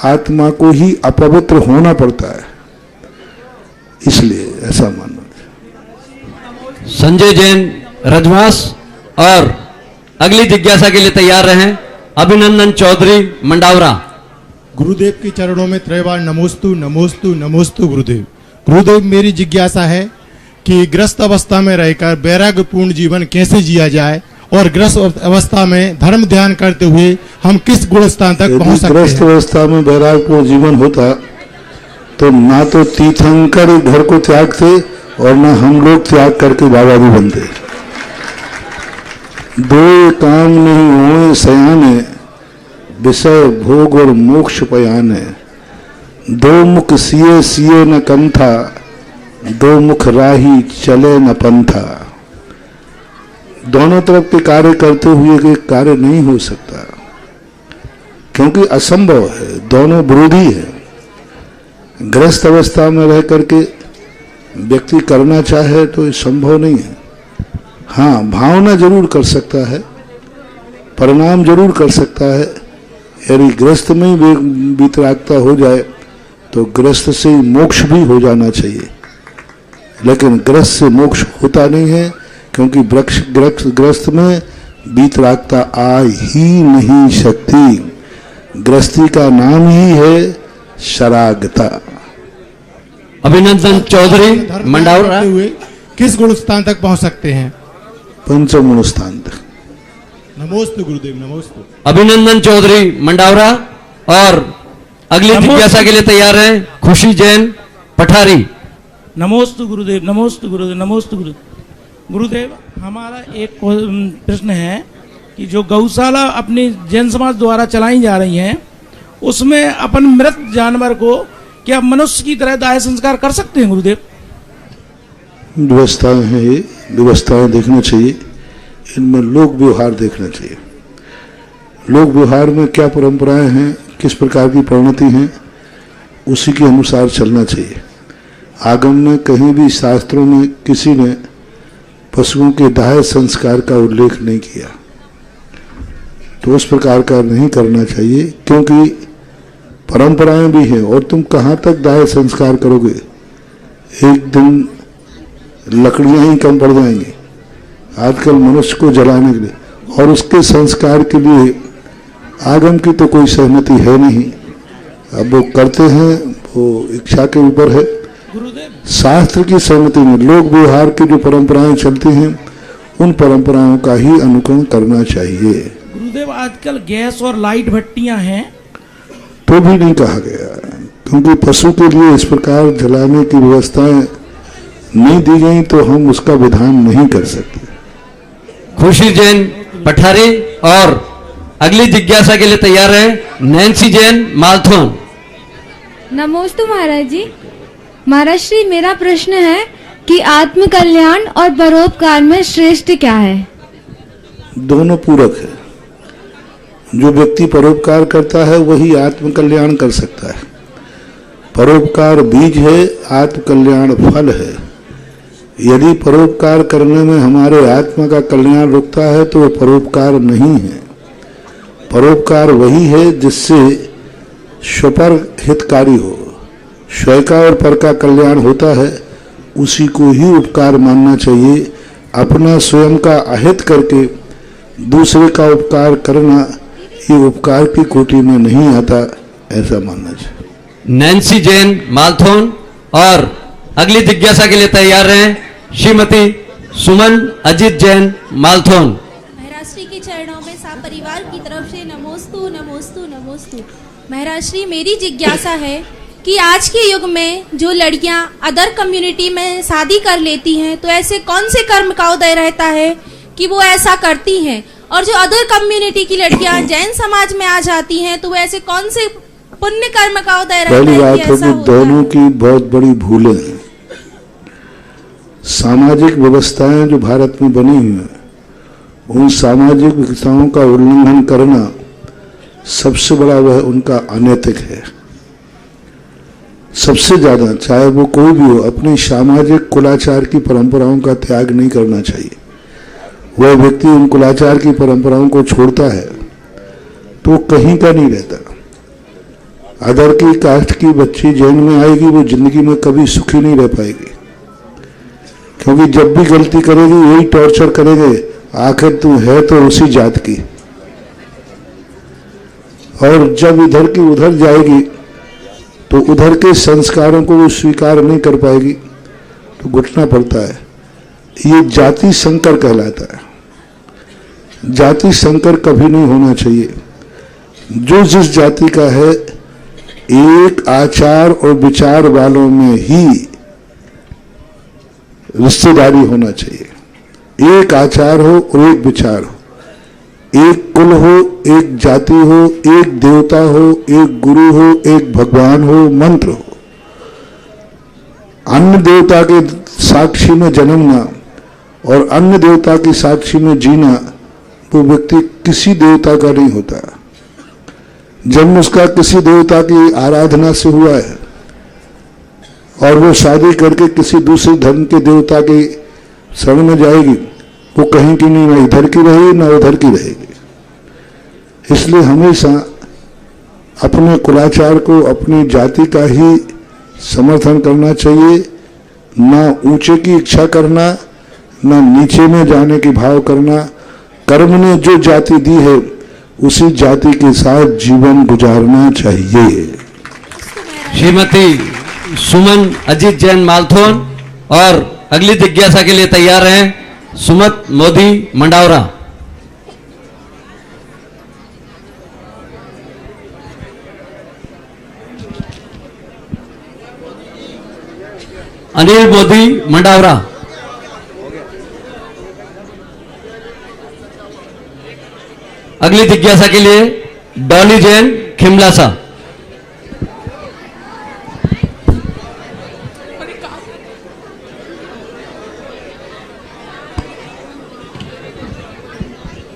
आत्मा को ही अपवित्र होना पड़ता है, इसलिए ऐसा मानना। संजय जैन रजवास और अगली जिज्ञासा के लिए तैयार रहें अभिनंदन चौधरी मंडावरा। गुरुदेव के चरणों में त्रयवार नमोस्तु नमोस्तु नमोस्तु। गुरुदेव, गुरुदेव मेरी जिज्ञासा है कि ग्रस्त अवस्था में रहकर वैराग्यपूर्ण जीवन कैसे जिया जाए और ग्रस्त अवस्था में धर्म ध्यान करते हुए हम किस गुण स्थान तक पहुंच सकते हैं? ग्रस्त अवस्था में वैराग्यपूर्ण जीवन होता तो ना तो तीर्थंकर घर को त्यागते और ना हम लोग त्याग करके बाबा भी बनते। दो काम नहीं हुए सयाने, विषय भोग और मोक्ष पयाने। दो मुख सिए सिए न कंथा, दो मुख राही चले न पंथा। दोनों तरफ के कार्य करते हुए कि कार्य नहीं हो सकता, क्योंकि असंभव है, दोनों विरोधी है। ग्रस्त अवस्था में रह करके व्यक्ति करना चाहे तो ये संभव नहीं है। हाँ, भावना जरूर कर सकता है, परिणाम जरूर कर सकता है। यदि ग्रस्त में ही वितरागता हो जाए तो ग्रस्त से मोक्ष भी हो जाना चाहिए, लेकिन ग्रस्त से मोक्ष होता नहीं है, क्योंकि ग्रस्त में वितरागता आ ही नहीं सकती। ग्रस्ती का नाम ही है शरागता। अभिनंदन चौधरी मंडावरा किस गुण स्थान तक पहुंच सकते हैं? पंचम गुण स्थान तक। नमोस्तु गुरुदेव नमोस्तु। अभिनंदन चौधरी मंडावरा। और अगली जिज्ञासा के लिए तैयार हैं खुशी जैन पठारी। नमोस्तु गुरुदेव नमोस्तु गुरुदेव नमोस्तु गुरुदेव। गुरुदेव हमारा एक प्रश्न है कि जो गौशाला अपनी जैन समाज द्वारा चलाई जा रही हैं उसमें अपन मृत जानवर को क्या मनुष्य की तरह दाह संस्कार कर सकते हैं गुरुदेव? व्यवस्थाएं हैं, ये व्यवस्थाएं देखना चाहिए, इनमें लोक व्यवहार देखना चाहिए। लोक व्यवहार में क्या परंपराएं हैं, किस प्रकार की परिणति हैं, उसी के अनुसार चलना चाहिए। आगम में कहीं भी शास्त्रों में किसी ने पशुओं के दाह संस्कार का उल्लेख नहीं किया, तो उस प्रकार का नहीं करना चाहिए, क्योंकि परंपराएं भी हैं और तुम कहाँ तक दाह संस्कार करोगे। एक दिन लकड़ियां ही कम पड़ जाएंगी आजकल मनुष्य को जलाने के लिए, और उसके संस्कार के लिए आगम की तो कोई सहमति है नहीं। अब वो करते हैं, वो इच्छा के ऊपर है। शास्त्र की सहमति में लोक व्यवहार की जो परंपराएं चलती हैं उन परंपराओं का ही अनुकरण करना चाहिए। गुरुदेव आजकल गैस और लाइट भट्टियां हैं तो भी नहीं कहा गया, क्योंकि पशु के लिए इस प्रकार जलाने की व्यवस्थाएं नहीं दी गई तो हम उसका विधान नहीं कर सकते। खुशी जैन पठारी। और अगली जिज्ञासा के लिए तैयार है नैन्सी जैन मालथोन। नमोस्तु महाराज जी। महाराज श्री मेरा प्रश्न है कि आत्म कल्याण और परोपकार में श्रेष्ठ क्या है? दोनों पूरक है। जो व्यक्ति परोपकार करता है वही आत्म कल्याण कर सकता है। परोपकार बीज है, आत्म कल्याण फल है। यदि परोपकार करने में हमारे आत्मा का कल्याण रुकता है तो वह परोपकार नहीं है। परोपकार वही है जिससे स्वपर हितकारी हो, स्वयं का और पर का कल्याण होता है, उसी को ही उपकार मानना चाहिए। अपना स्वयं का अहित करके दूसरे का उपकार करना ये उपकार की कोटि में नहीं आता, ऐसा मानना चाहिए। नैन्सी जैन मालथोन। और अगली जिज्ञासा के लिए तैयार हैं श्रीमती सुमन अजित जैन मालथोन। महाराज श्री के चरणों में सा परिवार की तरफ से नमोस्तु नमोस्तु नमोस्तु। महाराज श्री मेरी जिज्ञासा है कि आज के युग में जो लड़कियां अदर कम्युनिटी में शादी कर लेती हैं तो ऐसे कौन से कर्म का उदय रहता है कि वो ऐसा करती हैं, और जो अदर कम्युनिटी की लड़कियां जैन समाज में आ जाती हैं तो वो ऐसे कौन से पुण्य कर्म का उदय रहता है? पहली बात है कि दोनों की बहुत बड़ी भूलें हैं। सामाजिक व्यवस्थाएं जो भारत में बनी हुई हैं, उन सामाजिक व्यवस्थाओं का उल्लंघन करना सबसे बड़ा वह उनका अनैतिक है। सबसे ज्यादा चाहे वो कोई भी हो, अपनी सामाजिक कुलाचार की परंपराओं का त्याग नहीं करना चाहिए। वह व्यक्ति उन कुलाचार की परंपराओं को छोड़ता है तो कहीं का नहीं रहता। अदर की कास्ट की बच्ची जैन में आएगी, वो जिंदगी में कभी सुखी नहीं रह पाएगी, क्योंकि जब भी गलती करेगी वही टॉर्चर करेंगे, आखिर तू है तो उसी जात की। और जब इधर की उधर जाएगी तो उधर के संस्कारों को वो स्वीकार नहीं कर पाएगी, तो घुटना पड़ता है। ये जाति संकर कहलाता है। जाति संकर कभी नहीं होना चाहिए। जो जिस जाति का है, एक आचार और विचार वालों में ही रिश्तेदारी होना चाहिए। एक आचार हो और एक विचार हो, एक कुल हो, एक जाति हो, एक देवता हो, एक गुरु हो, एक भगवान हो, मंत्र हो। अन्य देवता के साक्षी में जन्मना और अन्य देवता की साक्षी में जीना, वो व्यक्ति किसी देवता का नहीं होता। जन्म उसका किसी देवता की आराधना से हुआ है और वो शादी करके किसी दूसरे धर्म के देवता के शरण में जाएगी, वो कहीं की नहीं, ना इधर की रहेगी ना उधर की रहेगी। इसलिए हमेशा अपने कुलाचार को, अपनी जाति का ही समर्थन करना चाहिए। ना ऊंचे की इच्छा करना, ना नीचे में जाने की भाव करना। कर्म ने जो जाति दी है उसी जाति के साथ जीवन गुजारना चाहिए। श्रीमती सुमन अजीत जैन मालथोन। और अगली जिज्ञासा के लिए तैयार हैं सुमत मोदी मंडावरा। अनिल मोदी मंडावरा। अगली जिज्ञासा के लिए डॉली जैन खिमलासा।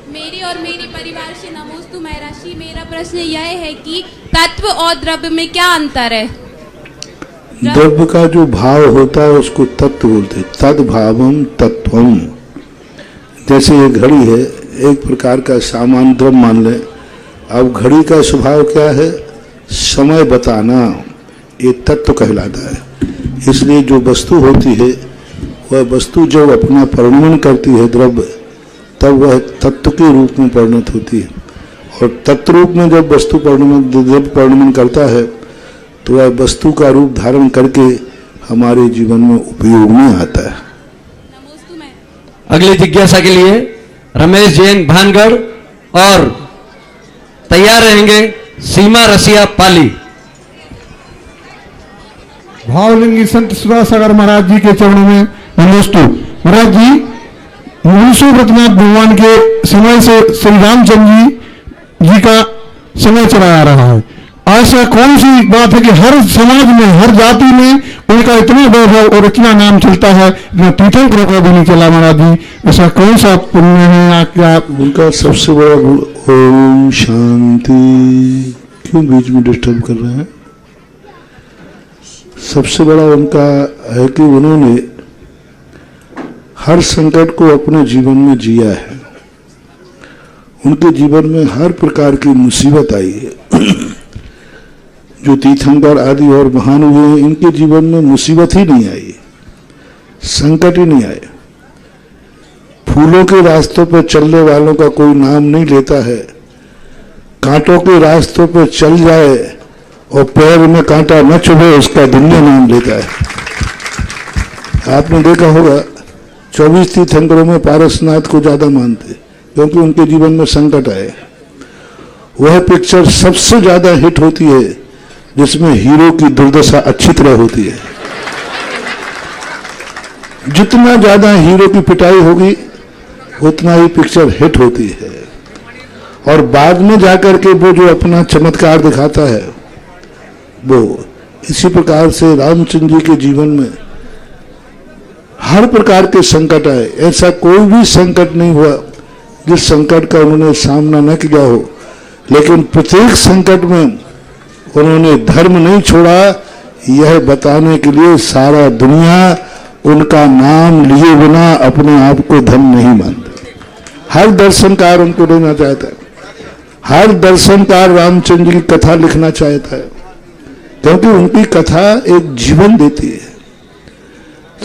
मेरी और मेरे परिवार से नमोस्तु महर्षि, मेरा प्रश्न यह है कि तत्व और द्रव्य में क्या अंतर है? द्रव्य का जो भाव होता है उसको तत्व बोलते हैं, तद भावम तत्वम। जैसे ये घड़ी है, एक प्रकार का सामान द्रव्य मान लें। अब घड़ी का स्वभाव क्या है? समय बताना, ये तत्व कहलाता है। इसलिए जो वस्तु होती है वह वस्तु जब अपना परिणमन करती है द्रव्य, तब वह तत्व के रूप में परिणत होती है। और तत्व रूप में जब वस्तु द्रव्य परिणमन करता है तो वह वस्तु का रूप धारण करके हमारे जीवन में उपयोग में आता है। अगली जिज्ञासा के लिए रमेश जैन भानगढ़ और तैयार रहेंगे सीमा रसिया पाली। भावलिंगी संत सुधासागर महाराज जी के चरणों में नमोस्तु। महाराज जी, मनुष्य व्रतनाथ भगवान के समय से श्री रामचंद्र जी का समय चला आ रहा है। ऐसा कौन सी बात है कि हर समाज में, हर जाति में उनका इतना वैभव और इतना नाम चलता है, इतना तीर्थंकरों का भी नहीं चला महाराज जी। ऐसा कौन सा पुण्य है या क्या? उनका सबसे बड़ा गुण ओम शांति। क्यों बीच में डिस्टर्ब कर रहे हैं? सबसे बड़ा उनका है कि उन्होंने हर संकट को अपने जीवन में जिया है। उनके जीवन में हर प्रकार की मुसीबत आई है। जो तीर्थंकर आदि और महान हुए हैं, इनके जीवन में मुसीबत ही नहीं आई, संकट ही नहीं आए। फूलों के रास्तों पर चलने वालों का कोई नाम नहीं लेता है। कांटों के रास्तों पर चल जाए और पैर में कांटा न चुभे, उसका दुनिया नाम लेता है। आपने देखा होगा 24 तीर्थंकरों में पारसनाथ को ज्यादा मानते, क्योंकि उनके जीवन में संकट आए। वह पिक्चर सबसे ज्यादा हिट होती है जिसमें हीरो की दुर्दशा अच्छी तरह होती है। जितना ज्यादा हीरो की पिटाई होगी उतना ही पिक्चर हिट होती है। और बाद में जाकर के वो जो अपना चमत्कार दिखाता है, वो इसी प्रकार से रामचंद्र जी के जीवन में हर प्रकार के संकट आए। ऐसा कोई भी संकट नहीं हुआ जिस संकट का उन्होंने सामना न किया हो। लेकिन प्रत्येक संकट में उन्होंने धर्म नहीं छोड़ा, यह बताने के लिए सारा दुनिया उनका नाम लिए बिना अपने आप को धन नहीं मानता। हर दर्शनकार उनको लेना चाहता है, हर दर्शनकार रामचंद्र की कथा लिखना चाहता है, क्योंकि उनकी कथा एक जीवन देती है।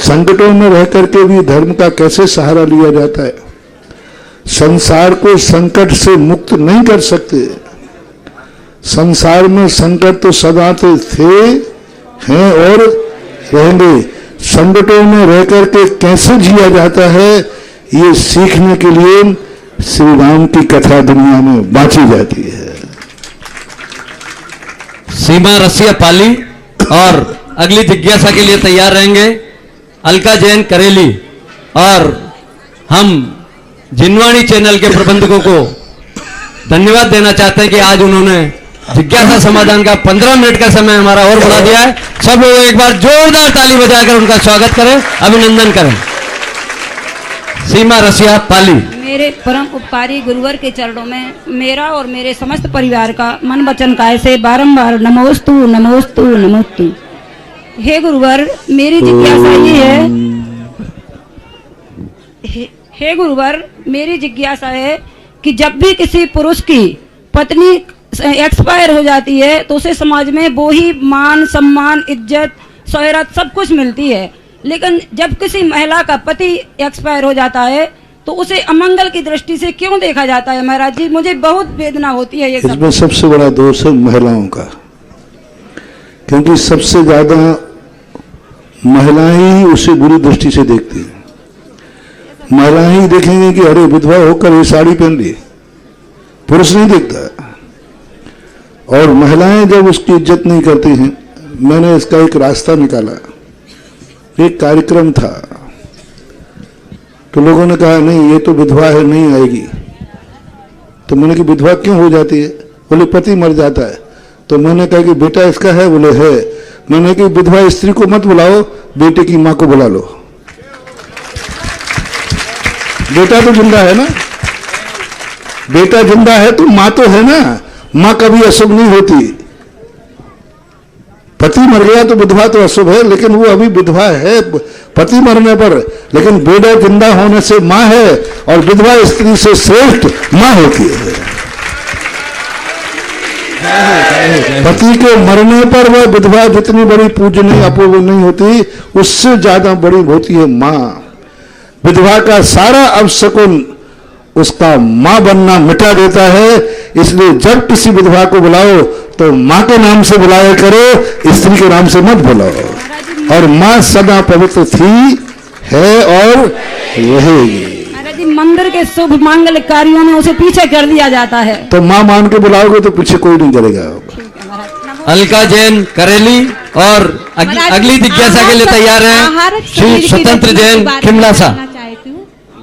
संकटों में रह करके भी धर्म का कैसे सहारा लिया जाता है। संसार को संकट से मुक्त नहीं कर सकते। संसार में संकट तो सदा थे, हैं और रहेंगे। संकटों में रह करके कैसे जिया जाता है, ये सीखने के लिए श्री राम की कथा दुनिया में बांटी जाती है। सीमा रसिया पाली और अगली जिज्ञासा के लिए तैयार रहेंगे अलका जैन करेली। और हम जिनवाणी चैनल के प्रबंधकों को धन्यवाद देना चाहते हैं कि आज उन्होंने जिज्ञासा समाधान का 15 मिनट का समय हमारा और बढ़ा दिया है। सब लोग एक बार जोरदार ताली बजाकर उनका स्वागत करें, अभिनंदन करें। सीमा रसिया पाली। मेरे परम उपकारी गुरुवर के चरणों में मेरा और मेरे समस्त परिवार का मन वचन काय से बारंबार नमोस्तु नमोस्तु नमोस्तु। हे गुरुवर, मेरी जिज्ञासा ये है, हे गुरुवर, मेरी जिज्ञासा है कि जब भी किसी पुरुष की पत्नी एक्सपायर हो जाती है तो उसे समाज में वो ही मान सम्मान इज्जत शोहरत सब कुछ मिलती है, लेकिन जब किसी महिला का पति एक्सपायर हो जाता है तो उसे अमंगल की दृष्टि से क्यों देखा जाता है? महाराज जी, मुझे बहुत वेदना होती है ये सब। इसमें सबसे बड़ा दोष है महिलाओं का, क्योंकि सबसे ज्यादा महिलाएं ही उसे बुरी दृष्टि से देखती हैं। महिलाएं ही देखेंगे कि अरे विधवा होकर ये साड़ी पहन ली, पुरुष नहीं देखता। और महिलाएं जब उसकी इज्जत नहीं करती हैं, मैंने इसका एक रास्ता निकाला। एक कार्यक्रम था, तो लोगों ने कहा नहीं ये तो विधवा है, नहीं आएगी। तो मैंने कहा विधवा क्यों हो जाती है? बोले पति मर जाता है। तो मैंने कहा कि बेटा इसका है? बोले है। मैंने कहा विधवा स्त्री को मत बुलाओ, बेटे की मां को बुला लो। बेटा तो जिंदा है ना, बेटा जिंदा है तो मां तो है ना, मां कभी अशुभ नहीं होती। पति मर गया तो विधवा तो अशुभ है, लेकिन वो अभी विधवा है पति मरने पर, लेकिन बेटा जिंदा होने से मां है, और विधवा स्त्री से श्रेष्ठ मां होती है। पति के मरने पर वह विधवा जितनी बड़ी पूजनीय अपूर्व नहीं होती, उससे ज्यादा बड़ी होती है मां। विधवा का सारा अपशकुन उसका मां बनना मिटा देता है। इसलिए जब किसी विधवा को बुलाओ तो मां के नाम से बुलाया करो, स्त्री के नाम से मत बुलाओ। और मां सदा पवित्र थी, है और रहेगी। महाराज जी, मंदिर के शुभ मांगल कार्यों में उसे पीछे कर दिया जाता है। तो मां मान के बुलाओगे तो पीछे कोई नहीं करेगा। अलका जैन करेली और अगली जिज्ञासा के लिए तैयार हैं श्री स्वतंत्र जैन खिमलासा।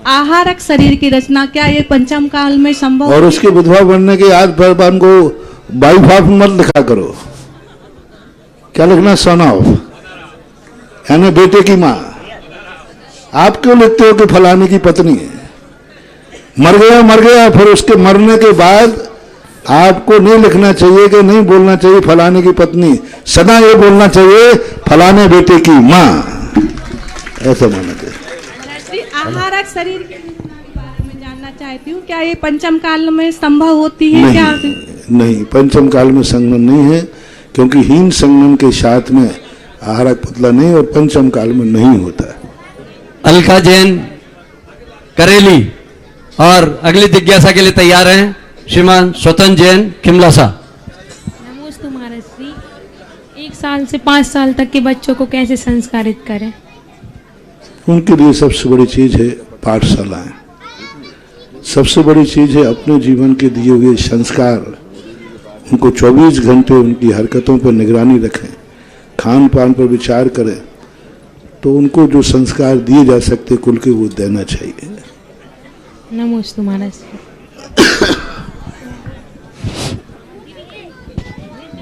आहारक शरीर की रचना क्या ये पंचम काल में संभव? और उसके विधवा बनने के आज भगवान को वाइफ ऑफ मत लिखा करो। क्या लिखना? सन ऑफ, यानी बेटे की मां। आप क्यों लिखते हो कि फलाने की पत्नी है? मर गया, फिर उसके मरने के बाद आपको नहीं लिखना चाहिए कि नहीं बोलना चाहिए फलाने की पत्नी, सदा ये बोलना चाहिए फलाने बेटे की मां। ऐसा मानना चाहिए। आहारक शरीर के बारे में जानना चाहती हूँ, क्या ये पंचम काल में संभव होती है? क्या नहीं, पंचम काल में संगम नहीं है, क्योंकि हीन संगम के साथ में आहारक पुतला नहीं, और पंचम काल में नहीं होता है। अलका जैन करेली और अगली जिज्ञासा के लिए तैयार हैं श्रीमान स्वतंत्र जैन खिमलासा। नमोस्तु महाराज श्री, 1 साल से 5 साल तक के बच्चों को कैसे संस्कारित करें? उनके लिए सबसे बड़ी चीज है पाठशालाएं। सबसे बड़ी चीज है अपने जीवन के दिए हुए संस्कार। उनको 24 घंटे उनकी हरकतों पर निगरानी रखें, खान पान पर विचार करें, तो उनको जो संस्कार दिए जा सकते कुल के वो देना चाहिए। नमोस्तु महाराज।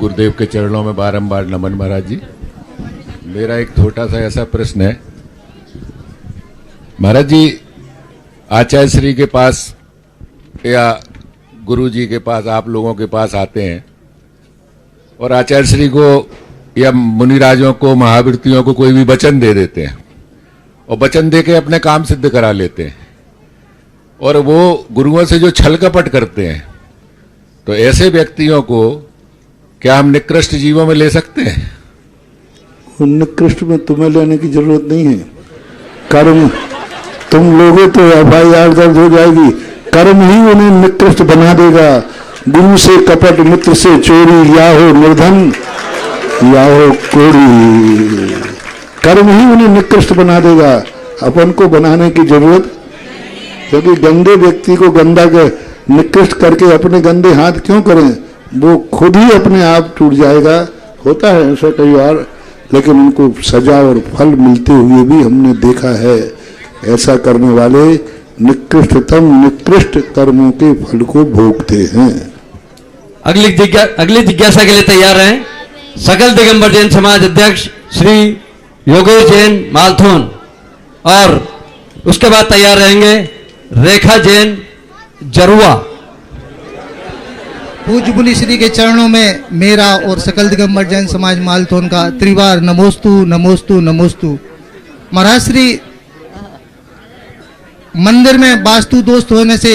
गुरुदेव के चरणों में बारंबार नमन महाराज जी। मेरा एक छोटा सा ऐसा प्रश्न है महाराज जी, आचार्य श्री के पास या गुरु जी के पास आप लोगों के पास आते हैं और आचार्य श्री को या मुनिराजों को महावृत्तियों को कोई भी वचन दे देते हैं और वचन दे के अपने काम सिद्ध करा लेते हैं, और वो गुरुओं से जो छल कपट करते हैं, तो ऐसे व्यक्तियों को क्या हम निकृष्ट जीवों में ले सकते हैं? उन निकृष्ट में तुम्हें लेने की जरूरत नहीं है। कर्म तुम लोगे तो FIR दर्ज हो जाएगी। कर्म ही उन्हें निकृष्ट बना देगा। गुरु से कपट, मित्र से चोरी, या हो निर्धन या हो कोड़ी, कर्म ही उन्हें निकृष्ट बना देगा। अपन को बनाने की जरूरत, क्योंकि गंदे व्यक्ति को गंदा निकृष्ट करके अपने गंदे हाथ क्यों करें? वो खुद ही अपने आप टूट जाएगा। होता है ऐसा कई बार, लेकिन उनको सजा और फल मिलते हुए भी हमने देखा है। ऐसा करने वाले निकृष्टतम निकृष्ट कर्मों के फल को भोगते हैं। अगली जिज्ञासा के लिए तैयार हैं सकल दिगंबर जैन समाज अध्यक्ष श्री योगेश जैन मालथोन, और उसके बाद तैयार रहेंगे रेखा जैन जरुआ। पूज्य मुनि श्री के चरणों में मेरा और सकल दिगंबर जैन समाज मालथोन का त्रिवार नमोस्तु नमोस्तु नमोस्तु। महाराज श्री, मंदिर में वास्तु दोष होने से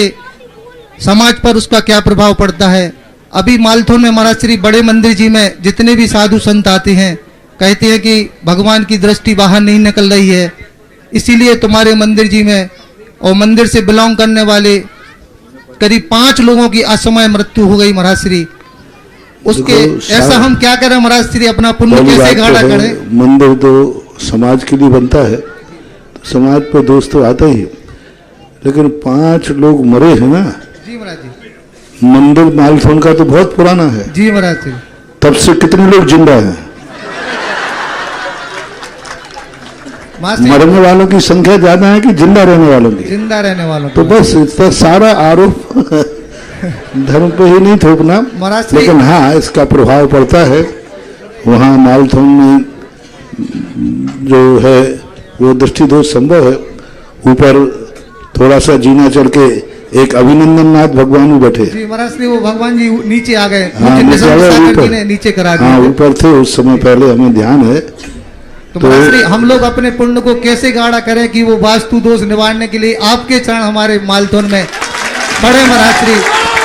समाज पर उसका क्या प्रभाव पड़ता है? अभी मालथोन में महाराज श्री बड़े मंदिर जी में जितने भी साधु संत आते हैं कहते हैं कि भगवान की दृष्टि बाहर नहीं निकल रही है, इसीलिए तुम्हारे मंदिर जी में और मंदिर से बिलोंग करने वाले करीब 5 लोगों की असमय मृत्यु हो गई महाराज श्री। उसके ऐसा हम क्या करें महाराज श्री? अपना पुण्य कैसे गाढ़ा करें? मंदिर तो समाज के लिए बनता है, तो समाज पर दोष तो आता ही है, लेकिन 5 लोग मरे हैं ना जी महाराज जी। मंदिर मालथोन का तो बहुत पुराना है जी महाराज जी। तब से कितने लोग जिंदा हैं? मरने वालों की संख्या ज्यादा है कि जिंदा रहने वालों की? जिंदा रहने वालों तो बस इतना सारा आरोप धर्म पे ही नहीं थोपना, लेकिन हाँ इसका प्रभाव पड़ता है। वहाँ मालथोन में जो है वो दृष्टि दोष संभव है। ऊपर थोड़ा सा जीना चढ़ के एक अभिनंदन नाथ भगवान भी बैठे। जी महाराज श्री वो भगवान जी नीचे आ गए, हाँ, नीचे करा दिया। हाँ ऊपर थे उस समय, पहले हमें ध्यान है। तो महाराज श्री हम लोग अपने पुण्य को कैसे गाढ़ा करें कि वो वास्तु दोष निवारने के लिए आपके चरण हमारे मालथोन में बड़े महाराज श्री,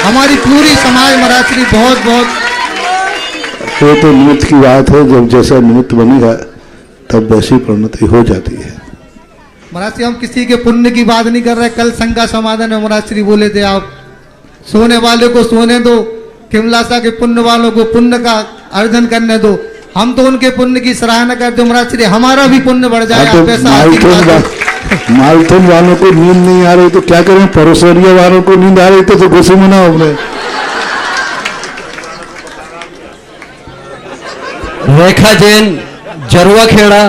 हमारी पूरी समाज महाराज श्री बहुत बहुत। वो तो निमित्त की बात है, जब जैसा निमित्त बनेगा तब वैसी परिणति हो जाती है। महाराज श्री हम किसी के पुण्य की बात नहीं कर रहे। कल शंका समाधान में महाराज श्री बोले थे आप सोने वाले को सोने दो, खिमलासा के पुण्य वालों को पुण्य का अर्जन करने दो। हम तो उनके पुण्य की सराहना करते महाराज श्री, हमारा भी पुण्य बढ़ जाए। मालथोन वालों को नींद नहीं आ रही तो क्या करें, परोसरिया वालों को नींद आ रही तो गुस्से में ना अपने। रेखा जैन जरुआ खेड़ा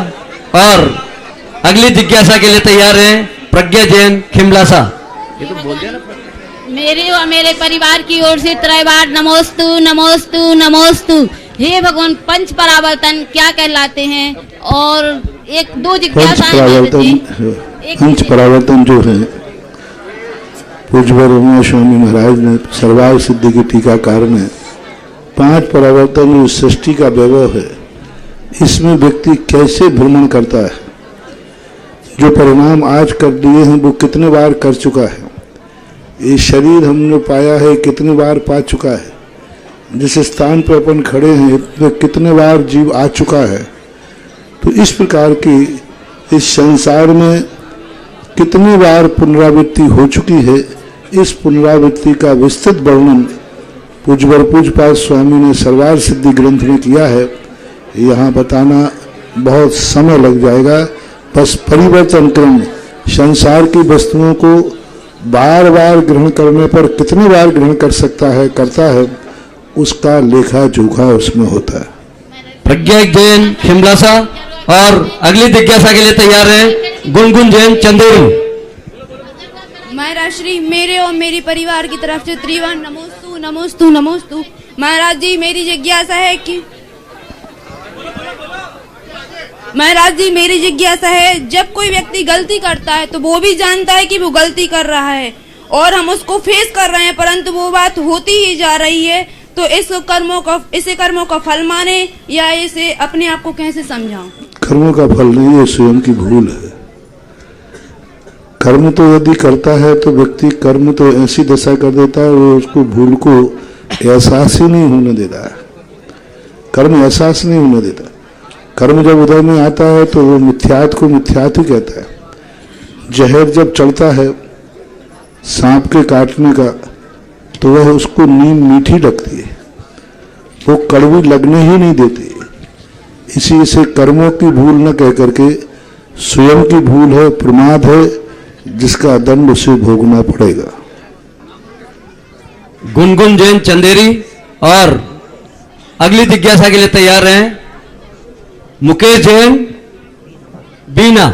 और अगली जिज्ञासा के लिए तैयार हैं प्रज्ञा जैन खिमलासा। ये तो बोल दिया ना। मेरे और मेरे परिवार की ओर से त्रैवार नमोस्तु नमोस्तु नमोस्तु। हे भगवान पंच परावर्तन क्या कहलाते हैं? और एक दो जिज्ञासाएं। पंच परावर्तन जो है पूज्य ब्रह्मा स्वामी महाराज ने सर्वार्थ सिद्धि की टीकाकार में 5 परावर्तन जो सृष्टि का वैभव है, इसमें व्यक्ति कैसे भ्रमण करता है, जो परिणाम आज कर दिए हैं वो कितने बार कर चुका है, ये शरीर हमने पाया है कितने बार पा चुका है, जिस स्थान पर अपन खड़े हैं इसमें कितने बार जीव आ चुका है। तो इस प्रकार की इस संसार में कितनी बार पुनरावृत्ति हो चुकी है, इस पुनरावृत्ति का विस्तृत वर्णन पूज्यपाद स्वामी ने सर्वार्थ सिद्धि ग्रंथ में किया है। यहाँ बताना बहुत समय लग जाएगा। बस परिवर्तन क्रम संसार की वस्तुओं को बार बार ग्रहण करने पर कितने बार ग्रहण कर सकता है, करता है, उसका लेखा जोखा उसमें होता है। प्रज्ञा जैन खिमलासा और अगली जिज्ञासा के लिए तैयार हैं गुनगुन जैन चंदेरी। महाराज श्री मेरे और मेरी परिवार की तरफ से त्रिवार नमोस्तु नमोस्तु नमोस्तु। महाराज जी मेरी जिज्ञासा है कि महाराज जी मेरी जिज्ञासा है, जब कोई व्यक्ति गलती करता है तो वो भी जानता है कि वो गलती कर रहा है और हम उसको फेस कर रहे हैं, परंतु वो बात होती ही जा रही है, तो इसे कर्मों का फल माने या इसे अपने आप को कैसे समझाऊं? कर्मों का फल नहीं है, स्वयं की भूल है। कर्म तो यदि करता है तो व्यक्ति कर्म तो ऐसी दशा कर देता है वो उसको भूल को एहसास ही नहीं होने देता है। कर्म एहसास नहीं होने देता। कर्म जब उदय में आता है तो वो मिथ्यात को मिथ्यात ही कहता है। जहर जब चढ़ता है सांप के काटने का तो वह उसको नींद मीठी लगती है, वो कड़वी लगने ही नहीं देती। इसी से कर्मों की भूल न कह करके स्वयं की भूल है, प्रमाद है, जिसका दंड उसे भोगना पड़ेगा। गुनगुन जैन चंदेरी और अगली जिज्ञासा के लिए तैयार हैं मुकेश जैन बीना।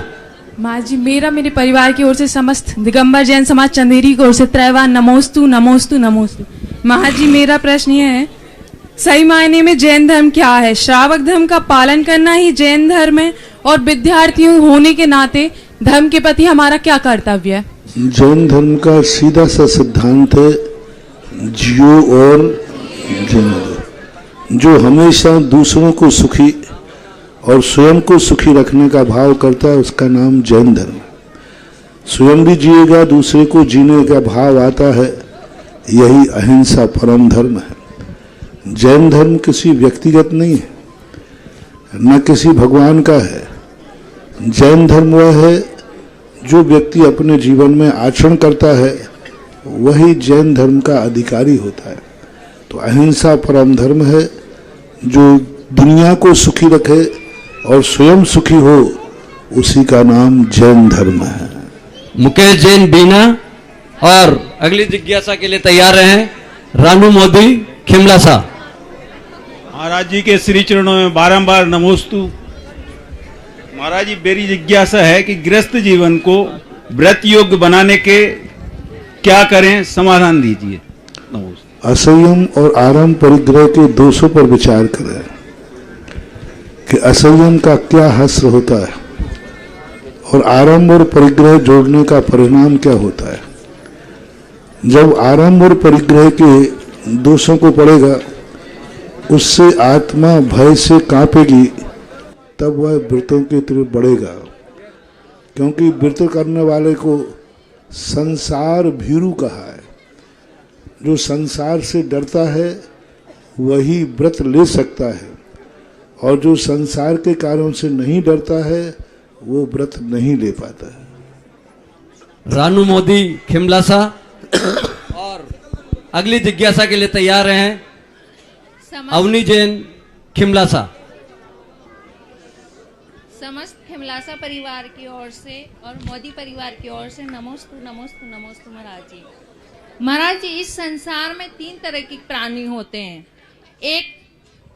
माँ जी मेरा मेरे परिवार की ओर से समस्त दिगंबर जैन समाज चंदेरी की ओर से त्रैवार नमोस्तु नमोस्तु नमोस्तु। माँ जी मेरा प्रश्न यह है, सही मायने में जैन धर्म क्या है? श्रावक धर्म का पालन करना ही जैन धर्म है और विद्यार्थियों होने के नाते धर्म के प्रति हमारा क्या कर्तव्य है? जैन धर्म का सीधा सा सिद्धांत है जियो और जैन, जो हमेशा दूसरों को सुखी और स्वयं को सुखी रखने का भाव करता है, उसका नाम जैन धर्म। स्वयं भी जिएगा, दूसरे को जीने का भाव आता है, यही अहिंसा परम धर्म है। जैन धर्म किसी व्यक्तिगत नहीं है, न किसी भगवान का है। जैन धर्म वह है जो व्यक्ति अपने जीवन में आचरण करता है, वही जैन धर्म का अधिकारी होता है। तो अहिंसा परम धर्म है, जो दुनिया को सुखी रखे और स्वयं सुखी हो, उसी का नाम जैन धर्म है। मुकेश जैन बीना और अगली जिज्ञासा के लिए तैयार हैं रानू मोदी खिमलासा। महाराज जी के श्री चरणों में बारंबार नमोस्तु। महाराज जी मेरी जिज्ञासा है कि गृहस्थ जीवन को व्रत योग्य बनाने के क्या करें, समाधान दीजिए। असंयम और आराम परिग्रह के दोषों पर विचार करें कि असंयम का क्या हश्र होता है और आरंभ और परिग्रह जोड़ने का परिणाम क्या होता है। जब आरंभ और परिग्रह के दोषों को पड़ेगा, उससे आत्मा भय से कांपेगी, तब वह व्रतों की तरफ बढ़ेगा। क्योंकि व्रत करने वाले को संसार भीरु कहा है। जो संसार से डरता है वही व्रत ले सकता है, और जो संसार के कार्यों से नहीं डरता है वो व्रत नहीं ले पाता है। रानू मोदी खिमलासा और अगली जिज्ञासा के लिए तैयार हैं अवनी जैन खिमलासा। समस्त खिमलासा परिवार की ओर से और मोदी परिवार की ओर से नमोस्तु नमोस्तु नमोस्तु महाराज जी। महाराज जी, इस संसार में 3 तरह के प्राणी होते हैं। एक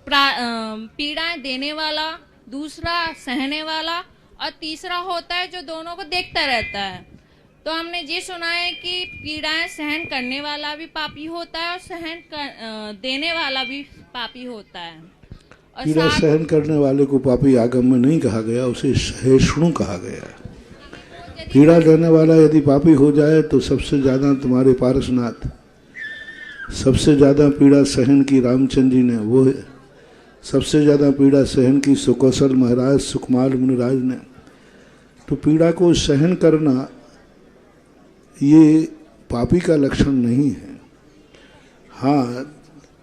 पीड़ाएं देने वाला, दूसरा सहने वाला, और तीसरा होता है जो दोनों को देखता रहता है। तो हमने ये सुना है कि पीड़ाएं सहन करने वाला भी पापी होता है और देने वाला भी पापी होता है। और पीड़ा सहन करने वाले को पापी आगम में नहीं कहा गया, उसे सहिष्णु कहा गया है। पीड़ा देने वाला यदि पापी हो जाए तो सबसे ज्यादा तुम्हारे पारसनाथ, सबसे ज्यादा पीड़ा सहन की रामचंद्र जी ने, वो है। सबसे ज्यादा पीड़ा सहन की सुकौशल महाराज सुकुमार मुनिराज ने। तो पीड़ा को सहन करना ये पापी का लक्षण नहीं है। हाँ,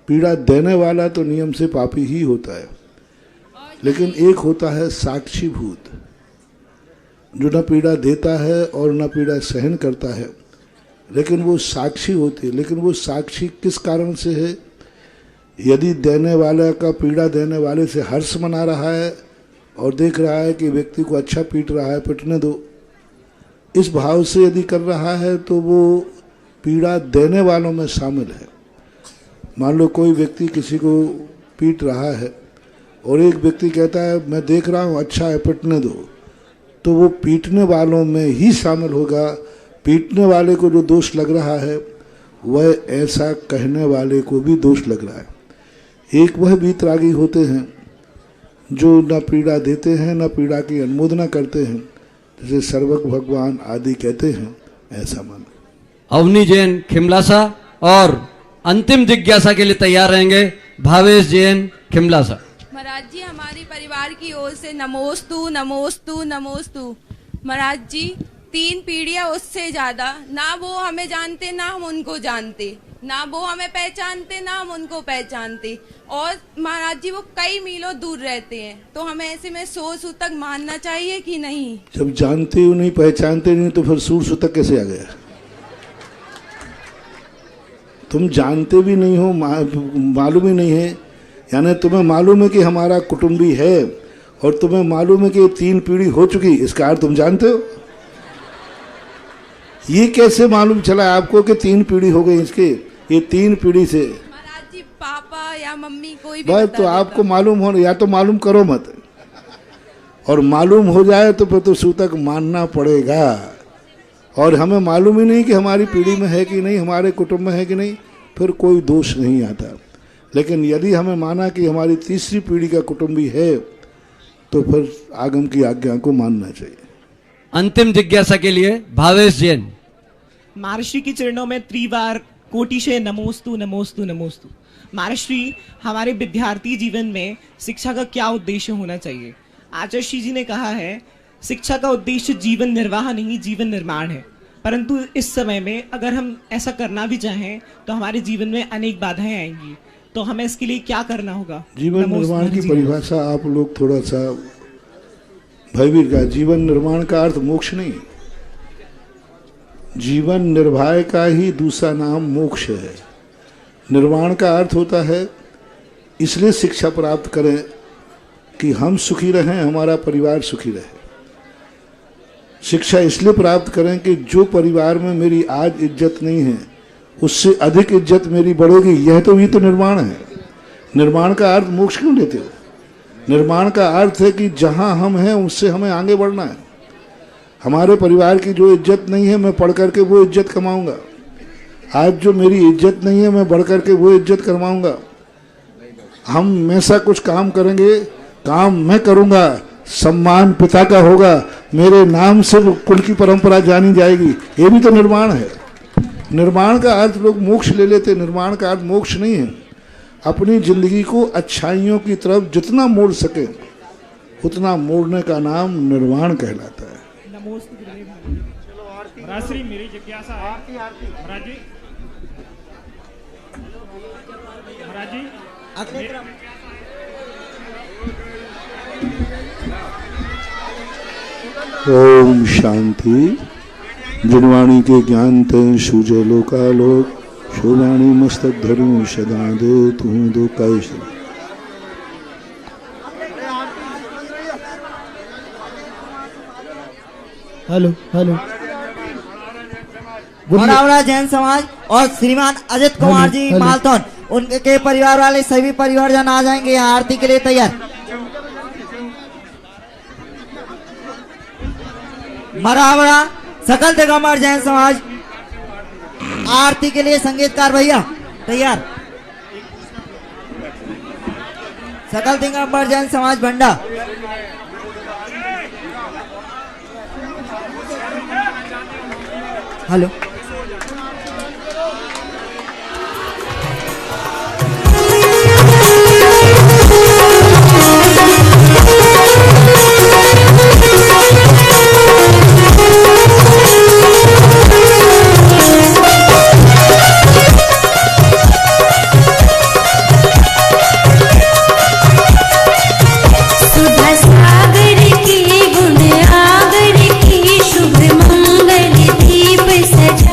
पीड़ा देने वाला तो नियम से पापी ही होता है, लेकिन एक होता है साक्षीभूत, जो न पीड़ा देता है और न पीड़ा सहन करता है, लेकिन वो साक्षी होती है। लेकिन वो साक्षी किस कारण से है? यदि देने वाला का पीड़ा देने वाले से हर्ष मना रहा है और देख रहा है कि व्यक्ति को अच्छा पीट रहा है, पिटने दो, इस भाव से यदि कर रहा है तो वो पीड़ा देने वालों में शामिल है। मान लो कोई व्यक्ति किसी को पीट रहा है और एक व्यक्ति कहता है मैं देख रहा हूँ अच्छा है पिटने दो, तो वो पीटने वालों में ही शामिल होगा। पीटने वाले को जो दोष लग रहा है वह ऐसा कहने वाले को भी दोष लग रहा है। एक वह वीतरागी होते हैं जो न पीड़ा देते हैं न पीड़ा की अनुमोदना करते हैं, जिसे सर्वक भगवान आदि कहते हैं, ऐसा माना। अवनी जैन खिमलासा और अंतिम जिज्ञासा के लिए तैयार रहेंगे भावेश जैन खिमलासा। महाराज जी, हमारी परिवार की ओर से नमोस्तु नमोस्तु नमोस्तु। महाराज जी, 3 पीढ़ियां उससे ज्यादा, ना वो हमें जानते ना हम उनको जानते, ना वो हमें पहचानते ना हम उनको पहचानते, और महाराज जी वो कई मीलों दूर रहते हैं। तो हमें ऐसे में सोच तक मानना चाहिए कि नहीं? जब जानते हो नहीं पहचानते नहीं तो फिर सूर सूतक कैसे आ गया? तुम जानते भी नहीं हो, मालूम ही नहीं है, यानी तुम्हें मालूम है कि हमारा कुटुंबी है और तुम्हें मालूम है कि 3 पीढ़ी हो चुकी, इसका अर्थ तुम जानते हो। ये कैसे मालूम चला आपको कि 3 पीढ़ी हो गई इसके? ये 3 पीढ़ी से महाराज जी पापा या मम्मी कोई भी बस, तो आपको मालूम हो, या तो मालूम करो मत, और मालूम हो जाए तो फिर तो सूतक मानना पड़ेगा। और हमें मालूम ही नहीं कि हमारी पीढ़ी में है कि नहीं, हमारे कुटुंब में है कि नहीं, फिर कोई दोष नहीं आता। लेकिन यदि हमें माना कि हमारी 3री पीढ़ी का कुटुंबी है तो फिर आगम की आज्ञा को मानना चाहिए। अंतिम जिज्ञासा के लिए भावेश जैन। महर्षि के चरणों में त्रिवार कोटिशे नमोस्तु नमोस्तु नमोस्तु। महर्षि, हमारे विद्यार्थी जीवन में शिक्षा का क्या उद्देश्य होना चाहिए? आचार्य जी ने कहा है शिक्षा का उद्देश्य जीवन निर्वाह नहीं जीवन निर्माण है, परंतु इस समय में अगर हम ऐसा करना भी चाहें तो हमारे जीवन में अनेक बाधाएं आएंगी, तो हमें इसके लिए क्या करना होगा? जीवन निर्माण की परिभाषा आप लोग थोड़ा सा भयभीत का। जीवन निर्माण का अर्थ मोक्ष नहीं, जीवन निर्वाह का ही दूसरा नाम मोक्ष है। निर्माण का अर्थ होता है इसलिए शिक्षा प्राप्त करें कि हम सुखी रहें, हमारा परिवार सुखी रहे। शिक्षा इसलिए प्राप्त करें कि जो परिवार में मेरी आज इज्जत नहीं है उससे अधिक इज्जत मेरी बढ़ेगी। यह तो निर्माण है। निर्माण का अर्थ मोक्ष क्यों लेते हो? निर्माण का अर्थ है कि जहां हम हैं उससे हमें आगे बढ़ना है। हमारे परिवार की जो इज्जत नहीं है मैं पढ़ करके वो इज्जत कमाऊंगा। आज जो मेरी इज्जत नहीं है मैं बढ़ करके वो इज्जत करवाऊंगा। हम हमेशा कुछ काम करेंगे, काम मैं करूंगा, सम्मान पिता का होगा, मेरे नाम से कुल की परंपरा जानी जाएगी। ये भी तो निर्माण है। निर्माण का अर्थ लोग मोक्ष ले लेते, निर्माण का अर्थ मोक्ष नहीं है। अपनी जिंदगी को अच्छाइयों की तरफ जितना मोड़ सके उतना मोड़ने का नाम निर्माण कहलाता है। महाराज श्री मेरी जिज्ञासा है, महाराज जी ओम शांति। जिनवाणी के ज्ञान ते सूझे लोकालोक, शोभाणी मस्तक धरू सदा दे तू दो cash. Hello hello. Marawada Jain समाज और श्रीमान अजित कुमार जी मालथौन, उनके परिवार वाले सभी परिवारजन आ जाएंगे यहाँ आरती के लिए तैयार। मरावड़ा सकल दिगंबर जैन समाज आरती के लिए संगीतकार भैया तैयार। सकल दिगंबर जैन समाज भंडा। हेलो। सुधा सागर की गुण आगर की शुभ मंगल दीप सज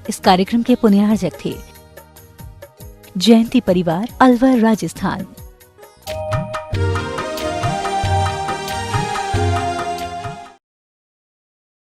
इस कार्यक्रम के पुण्यार्जक थे जयंती परिवार, अलवर, राजस्थान।